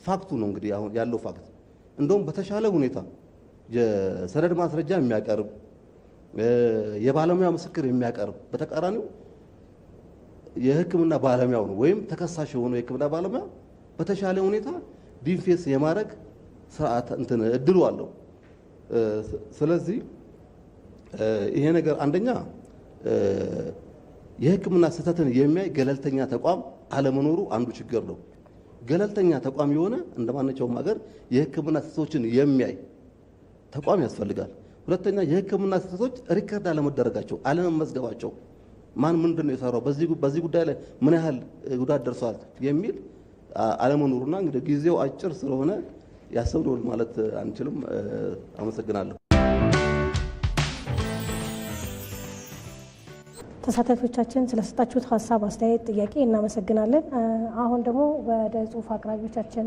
ፋክቱ ነው እንግዲህ አሁን ያለው ፋክት። እንደውም በተሻለ ሁኔታ የሰነድ ማስረጃ የሚያቀርብ የባለሙያ ምስክር የሚያቀርብ በተቃራኒው የህክምና ባለሙያው ነው ወይም ተከሳሽ የሆነው የህክምና ባለሙያ በተሻለ ሁኔታ ዲፌንስ የማድረግ ስርዓት እድሉ አለው። ስለዚህ ይሄ ነገር አንደኛ የህክምና ስህተትን የሚያይ ገለልተኛ ተቋም አለመኖሩ አንዱ ችግር ነው። ገለልተኛ ተቋም የሆነ እንደማንኛውም ሀገር የሕክምና ስህተቶችን የሚያይ ተቋም ያስፈልጋል። ሁለተኛ የሕክምና ስህተቶች ሪከርድ አለመደረጋቸው፣ አለመመዝገባቸው፣ ማን ምንድን ነው የሰራው፣ በዚህ ጉዳይ ላይ ምን ያህል ጉዳት ደርሷል የሚል አለመኖሩና እንግዲህ ጊዜው አጭር ስለሆነ ያሰብነውን ማለት አንችልም። አመሰግናለሁ። ተሳታፊዎቻችን ስለሰጣችሁት ሀሳብ፣ አስተያየት፣ ጥያቄ እናመሰግናለን። አሁን ደግሞ ወደ ጽሁፍ አቅራቢዎቻችን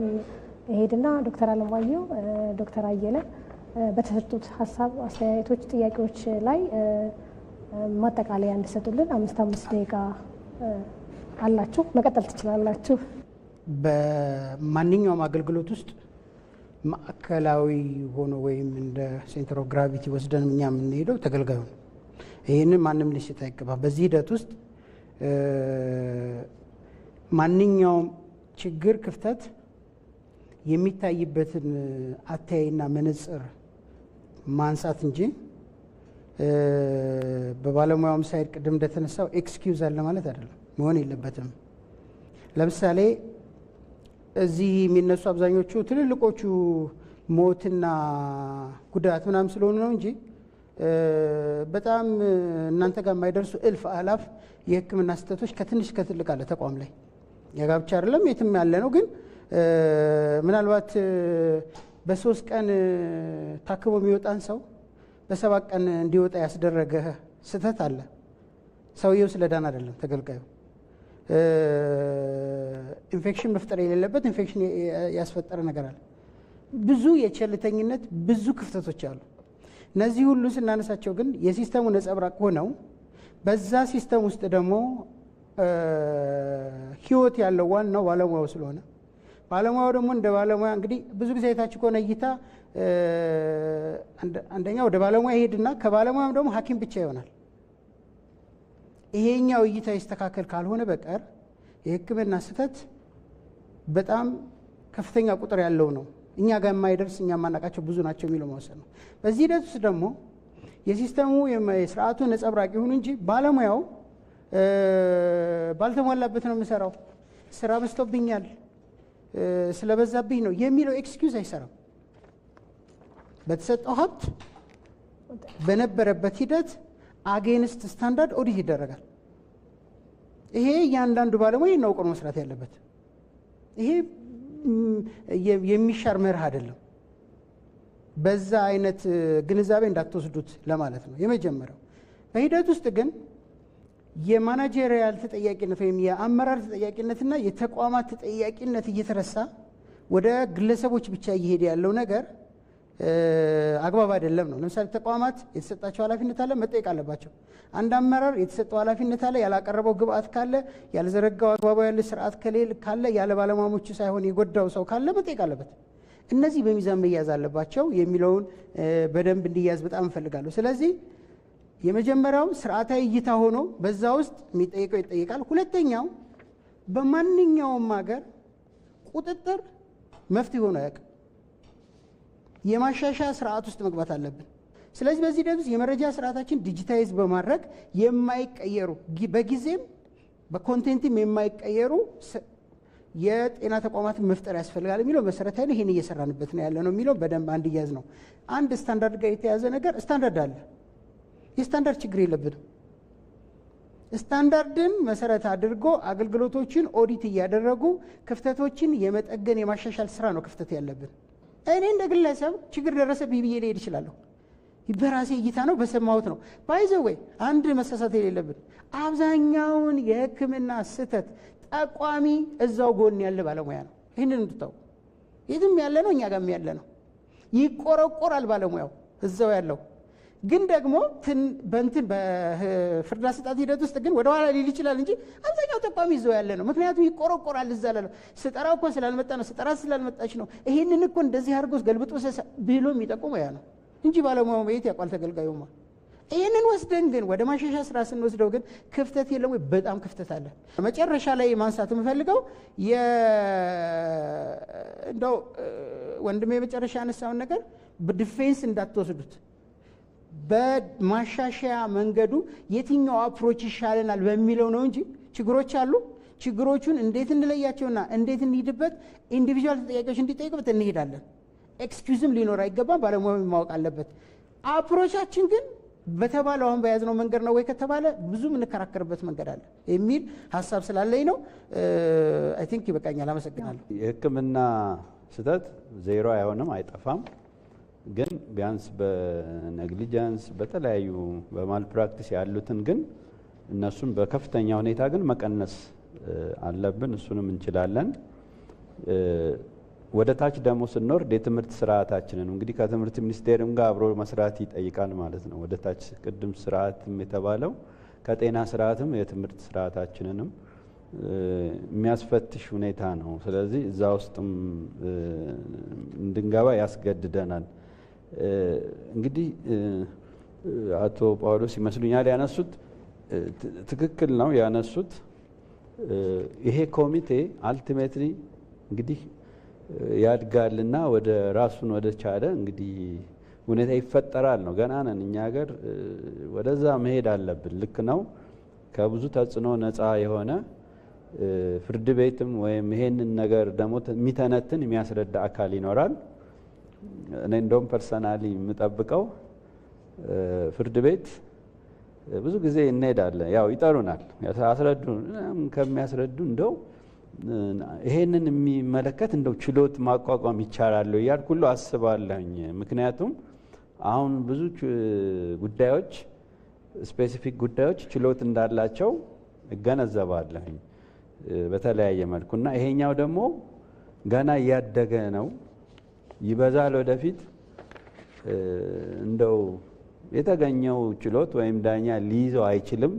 ሄድና ዶክተር አለማየሁ፣ ዶክተር አየለ በተሰጡት ሀሳብ፣ አስተያየቶች፣ ጥያቄዎች ላይ ማጠቃለያ እንዲሰጡልን 5 ደቂቃ አላችሁ። መቀጠል ትችላላችሁ። በማንኛውም አገልግሎት ውስጥ ማዕከላዊ ሆኖ ወይም እንደ ሴንተር ኦፍ ግራቪቲ ወስደን እኛ የምንሄደው ተገልጋዩ ነው። ይህንን ማንም ሊስት አይገባም። በዚህ ሂደት ውስጥ ማንኛውም ችግር፣ ክፍተት የሚታይበትን አተያይና መነጽር ማንሳት እንጂ በባለሙያውም ሳይድ ቅድም እንደተነሳው ኤክስኪውዝ አለ ማለት አይደለም፣ መሆን የለበትም። ለምሳሌ እዚህ የሚነሱ አብዛኞቹ ትልልቆቹ ሞትና ጉዳት ምናምን ስለሆኑ ነው እንጂ በጣም እናንተ ጋር የማይደርሱ እልፍ አላፍ የሕክምና ስህተቶች ከትንሽ ከትልቅ አለ ተቋም ላይ የጋብቻ አይደለም የትም ያለ ነው። ግን ምናልባት በ3 ቀን ታክሞ የሚወጣን ሰው በ7 ቀን እንዲወጣ ያስደረገ ስህተት አለ። ሰውየው ስለዳን አይደለም ተገልጋዩ። ኢንፌክሽን መፍጠር የሌለበት ኢንፌክሽን ያስፈጠረ ነገር አለ። ብዙ የቸልተኝነት ብዙ ክፍተቶች አሉ። እነዚህ ሁሉ ስናነሳቸው ግን የሲስተሙ ነጸብራቅ ሆነው በዛ ሲስተም ውስጥ ደግሞ ህይወት ያለው ዋናው ባለሙያው ስለሆነ ባለሙያው ደግሞ እንደ ባለሙያ እንግዲህ ብዙ ጊዜ የታች ከሆነ እይታ አንደኛ ወደ ባለሙያ ይሄድና ከባለሙያም ደግሞ ሐኪም ብቻ ይሆናል። ይሄኛው እይታ ይስተካከል ካልሆነ በቀር የሕክምና ስህተት በጣም ከፍተኛ ቁጥር ያለው ነው። እኛ ጋር የማይደርስ እኛ የማናውቃቸው ብዙ ናቸው የሚለው መወሰን ነው። በዚህ ሂደት ውስጥ ደግሞ የሲስተሙ የስርዓቱ ነጸብራቅ ይሁን እንጂ ባለሙያው ባልተሟላበት ነው የምሰራው፣ ስራ በዝቶብኛል፣ ስለበዛብኝ ነው የሚለው ኤክስኪውዝ አይሰራም። በተሰጠው ሀብት በነበረበት ሂደት አጌንስት ስታንዳርድ ኦዲት ይደረጋል። ይሄ እያንዳንዱ ባለሙያ ነው አውቆ መስራት ያለበት። ይሄ የሚሻር መርህ አይደለም። በዛ አይነት ግንዛቤ እንዳትወስዱት ለማለት ነው የመጀመሪያው። በሂደት ውስጥ ግን የማናጀሪያል ተጠያቂነት ወይም የአመራር ተጠያቂነትና የተቋማት ተጠያቂነት እየተረሳ ወደ ግለሰቦች ብቻ እየሄደ ያለው ነገር አግባብ አይደለም ነው። ለምሳሌ ተቋማት የተሰጣቸው ኃላፊነት አለ፣ መጠየቅ አለባቸው። አንድ አመራር የተሰጠው ኃላፊነት አለ፣ ያላቀረበው ግብአት ካለ፣ ያልዘረጋው አግባባዊ ያለ ስርዓት ካለ፣ ያለ ባለሙያዎቹ ሳይሆን የጎዳው ሰው ካለ መጠየቅ አለበት። እነዚህ በሚዛን መያዝ አለባቸው የሚለውን በደንብ እንዲያዝ በጣም እንፈልጋለሁ። ስለዚህ የመጀመሪያው ስርዓታዊ እይታ ሆኖ በዛ ውስጥ የሚጠይቀው ይጠይቃል። ሁለተኛው በማንኛውም ሀገር ቁጥጥር መፍትሄ ሆኖ አያውቅም። የማሻሻያ ስርዓት ውስጥ መግባት አለብን። ስለዚህ በዚህ ሂደት ውስጥ የመረጃ ስርዓታችን ዲጂታይዝ በማድረግ የማይቀየሩ በጊዜም በኮንቴንትም የማይቀየሩ የጤና ተቋማትን መፍጠር ያስፈልጋል የሚለው መሰረታዊ ነው። ይሄን እየሰራንበት ነው ያለ ነው የሚለው በደንብ አንድ እያዝ ነው። አንድ ስታንዳርድ ጋር የተያዘ ነገር ስታንዳርድ አለ። የስታንዳርድ ችግር የለብንም። ስታንዳርድን መሰረት አድርጎ አገልግሎቶችን ኦዲት እያደረጉ ክፍተቶችን የመጠገን የማሻሻል ስራ ነው ክፍተት ያለብን። እኔ እንደ ግለሰብ ችግር ደረሰብኝ ብዬ ልሄድ እችላለሁ። በራሴ እይታ ነው፣ በሰማሁት ነው። ባይዘወይ አንድ መሳሳት የሌለብን አብዛኛውን የሕክምና ስህተት ጠቋሚ እዛው ጎን ያለ ባለሙያ ነው። ይህንን እንድታው የትም ያለ ነው፣ እኛ ጋርም ያለ ነው። ይቆረቆራል ባለሙያው እዛው ያለው ግን ደግሞ በእንትን በፍርድ አሰጣጥ ሂደት ውስጥ ግን ወደኋላ ሊል ይችላል እንጂ አብዛኛው ተቋሚ ይዘው ያለ ነው። ምክንያቱም ይቆረቆራል እዛ ያለው ስጠራው እኮ ስላልመጣ ነው፣ ስጠራ ስላልመጣች ነው፣ ይሄንን እኮ እንደዚህ አድርጎ ገልብጦ ብሎ የሚጠቁመው ያ ነው እንጂ ባለሙያው ቤት ያቋል ተገልጋዩማ። ይህንን ወስደን ግን ወደ ማሻሻ ስራ ስንወስደው ግን ክፍተት የለም ወይ? በጣም ክፍተት አለ። መጨረሻ ላይ ማንሳት የምፈልገው እንደው ወንድሜ መጨረሻ ያነሳውን ነገር በዲፌንስ እንዳትወስዱት። በማሻሻያ መንገዱ የትኛው አፕሮች ይሻለናል በሚለው ነው እንጂ ችግሮች አሉ። ችግሮቹን እንዴት እንለያቸውና እንዴት እንሂድበት ኢንዲቪዥዋል ተጠያቂዎች እንዲጠይቁበት እንሄዳለን። ኤክስኪውዝም ሊኖር አይገባም። ባለሙያው ማወቅ አለበት። አፕሮቻችን ግን በተባለው አሁን በያዝነው መንገድ ነው ወይ ከተባለ ብዙ የምንከራከርበት መንገድ አለ የሚል ሀሳብ ስላለኝ ነው። አይ ቲንክ ይበቃኛል። አመሰግናለሁ። የሕክምና ስህተት ዜሮ አይሆንም፣ አይጠፋም። ግን ቢያንስ በኔግሊጀንስ በተለያዩ በማል ፕራክቲስ ያሉትን ግን እነሱን በከፍተኛ ሁኔታ ግን መቀነስ አለብን። እሱንም እንችላለን። ወደ ታች ደግሞ ስንወርድ የትምህርት ስርዓታችንን እንግዲህ ከትምህርት ሚኒስቴርም ጋር አብሮ መስራት ይጠይቃል ማለት ነው። ወደ ታች ቅድም ስርዓትም የተባለው ከጤና ስርዓትም የትምህርት ስርዓታችንንም የሚያስፈትሽ ሁኔታ ነው። ስለዚህ እዛ ውስጥም እንድንገባ ያስገድደናል። እንግዲህ አቶ ጳውሎስ ይመስሉኛል ያነሱት ትክክል ነው ያነሱት። ይሄ ኮሚቴ አልቲሜትሊ እንግዲህ ያድጋልና ወደ ራሱን ወደ ቻለ እንግዲህ ሁኔታ ይፈጠራል ነው። ገና ነን እኛ ሀገር፣ ወደዛ መሄድ አለብን። ልክ ነው። ከብዙ ተጽዕኖ ነፃ የሆነ ፍርድ ቤትም ወይም ይሄንን ነገር ደግሞ የሚተነትን የሚያስረዳ አካል ይኖራል። እኔ እንደውም ፐርሰናሊ የምጠብቀው ፍርድ ቤት ብዙ ጊዜ እንሄዳለን፣ ያው ይጠሩናል፣ አስረዱ ከሚያስረዱ እንደው ይሄንን የሚመለከት እንደው ችሎት ማቋቋም ይቻላል እያልኩ ሁሉ አስባለሁኝ። ምክንያቱም አሁን ብዙ ጉዳዮች ስፔሲፊክ ጉዳዮች ችሎት እንዳላቸው እገነዘባለሁኝ በተለያየ መልኩና ይሄኛው ደግሞ ገና እያደገ ነው፣ ይበዛል ወደፊት። እንደው የተገኘው ችሎት ወይም ዳኛ ሊይዘው አይችልም።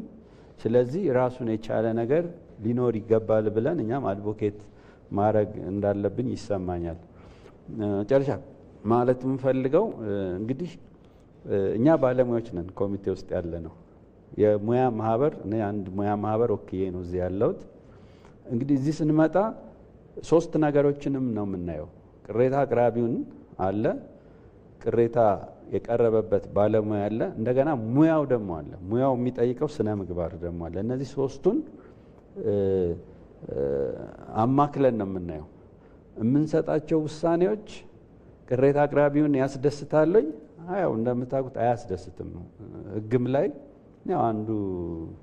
ስለዚህ ራሱን የቻለ ነገር ሊኖር ይገባል ብለን እኛም አድቮኬት ማድረግ እንዳለብን ይሰማኛል። መጨረሻ ማለት የምፈልገው እንግዲህ እኛ ባለሙያዎች ነን፣ ኮሚቴ ውስጥ ያለ ነው የሙያ ማህበር። እኔ አንድ ሙያ ማህበር ወክዬ ነው እዚህ ያለሁት። እንግዲህ እዚህ ስንመጣ ሶስት ነገሮችንም ነው የምናየው። ቅሬታ አቅራቢውን አለ፣ ቅሬታ የቀረበበት ባለሙያ አለ፣ እንደገና ሙያው ደግሞ አለ። ሙያው የሚጠይቀው ስነ ምግባር ደግሞ አለ። እነዚህ ሶስቱን አማክለን ነው የምናየው። የምንሰጣቸው ውሳኔዎች ቅሬታ አቅራቢውን ያስደስታለኝ? ያው እንደምታውቁት አያስደስትም። ሕግም ላይ ያው አንዱ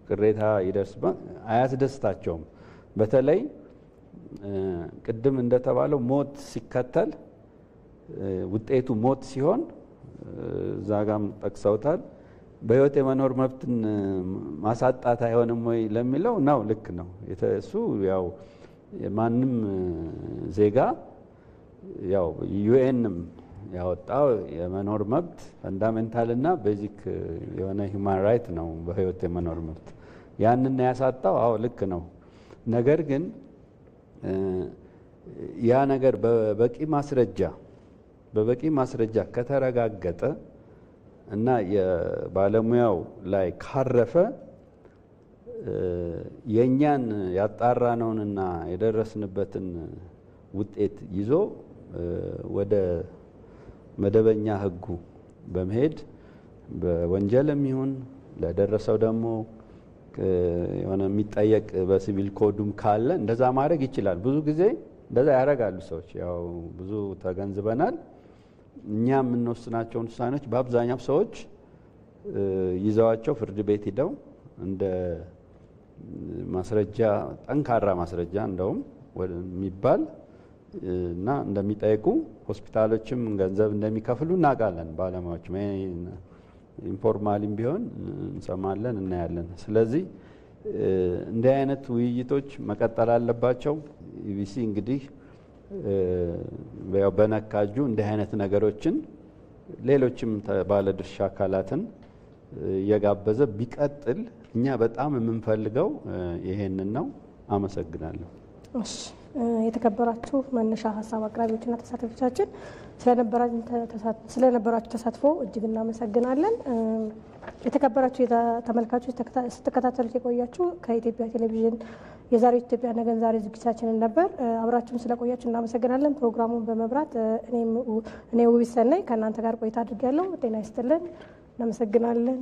ቅሬታ ይደርስበት አያስደስታቸውም። በተለይ ቅድም እንደተባለው ሞት ሲከተል ውጤቱ ሞት ሲሆን እዛ ጋም ጠቅሰውታል። በህይወት የመኖር መብትን ማሳጣት አይሆንም ወይ ለሚለው ነው። ልክ ነው። እሱ ያው ማንም ዜጋ ያው ዩኤንም ያወጣው የመኖር መብት ፈንዳሜንታልና ቤዚክ የሆነ ሂውማን ራይት ነው፣ በህይወት የመኖር መብት። ያንን ያሳጣው አዎ ልክ ነው። ነገር ግን ያ ነገር በበቂ ማስረጃ ከተረጋገጠ እና የባለሙያው ላይ ካረፈ የኛን ያጣራነውንና የደረስንበትን ውጤት ይዞ ወደ መደበኛ ህጉ በመሄድ በወንጀልም ይሁን ለደረሰው ደግሞ የሆነ የሚጠየቅ በሲቪል ኮዱም ካለ እንደዛ ማድረግ ይችላል። ብዙ ጊዜ እንደዛ ያደርጋሉ ሰዎች፣ ያው ብዙ ተገንዝበናል። እኛ የምንወስናቸውን ውሳኔዎች በአብዛኛው ሰዎች ይዘዋቸው ፍርድ ቤት ሂደው እንደ ማስረጃ ጠንካራ ማስረጃ እንደውም የሚባል እና እንደሚጠይቁ ሆስፒታሎችም ገንዘብ እንደሚከፍሉ እናውቃለን። ባለሙያዎች ኢንፎርማሊም ቢሆን እንሰማለን፣ እናያለን። ስለዚህ እንዲህ አይነት ውይይቶች መቀጠል አለባቸው። ኢቢሲ እንግዲህ በነካጁ እንዲህ አይነት ነገሮችን ሌሎችም ባለድርሻ አካላትን እየጋበዘ ቢቀጥል እኛ በጣም የምንፈልገው ይሄንን ነው። አመሰግናለሁ። የተከበራችሁ መነሻ ሀሳብ አቅራቢዎችና ተሳታፊዎቻችን ስለነበራችሁ ተሳትፎ እጅግ እናመሰግናለን። የተከበራችሁ ተመልካቾች ስትከታተሉት የቆያችሁ ከኢትዮጵያ ቴሌቪዥን የዛሬው ኢትዮጵያ ነገን ዛሬ ዝግጅታችንን ነበር። አብራችሁን ስለቆያችሁ እናመሰግናለን። ፕሮግራሙን በመብራት እኔ ውብሰናይ ከእናንተ ጋር ቆይታ አድርጌያለሁ። ጤና ይስጥልን። እናመሰግናለን።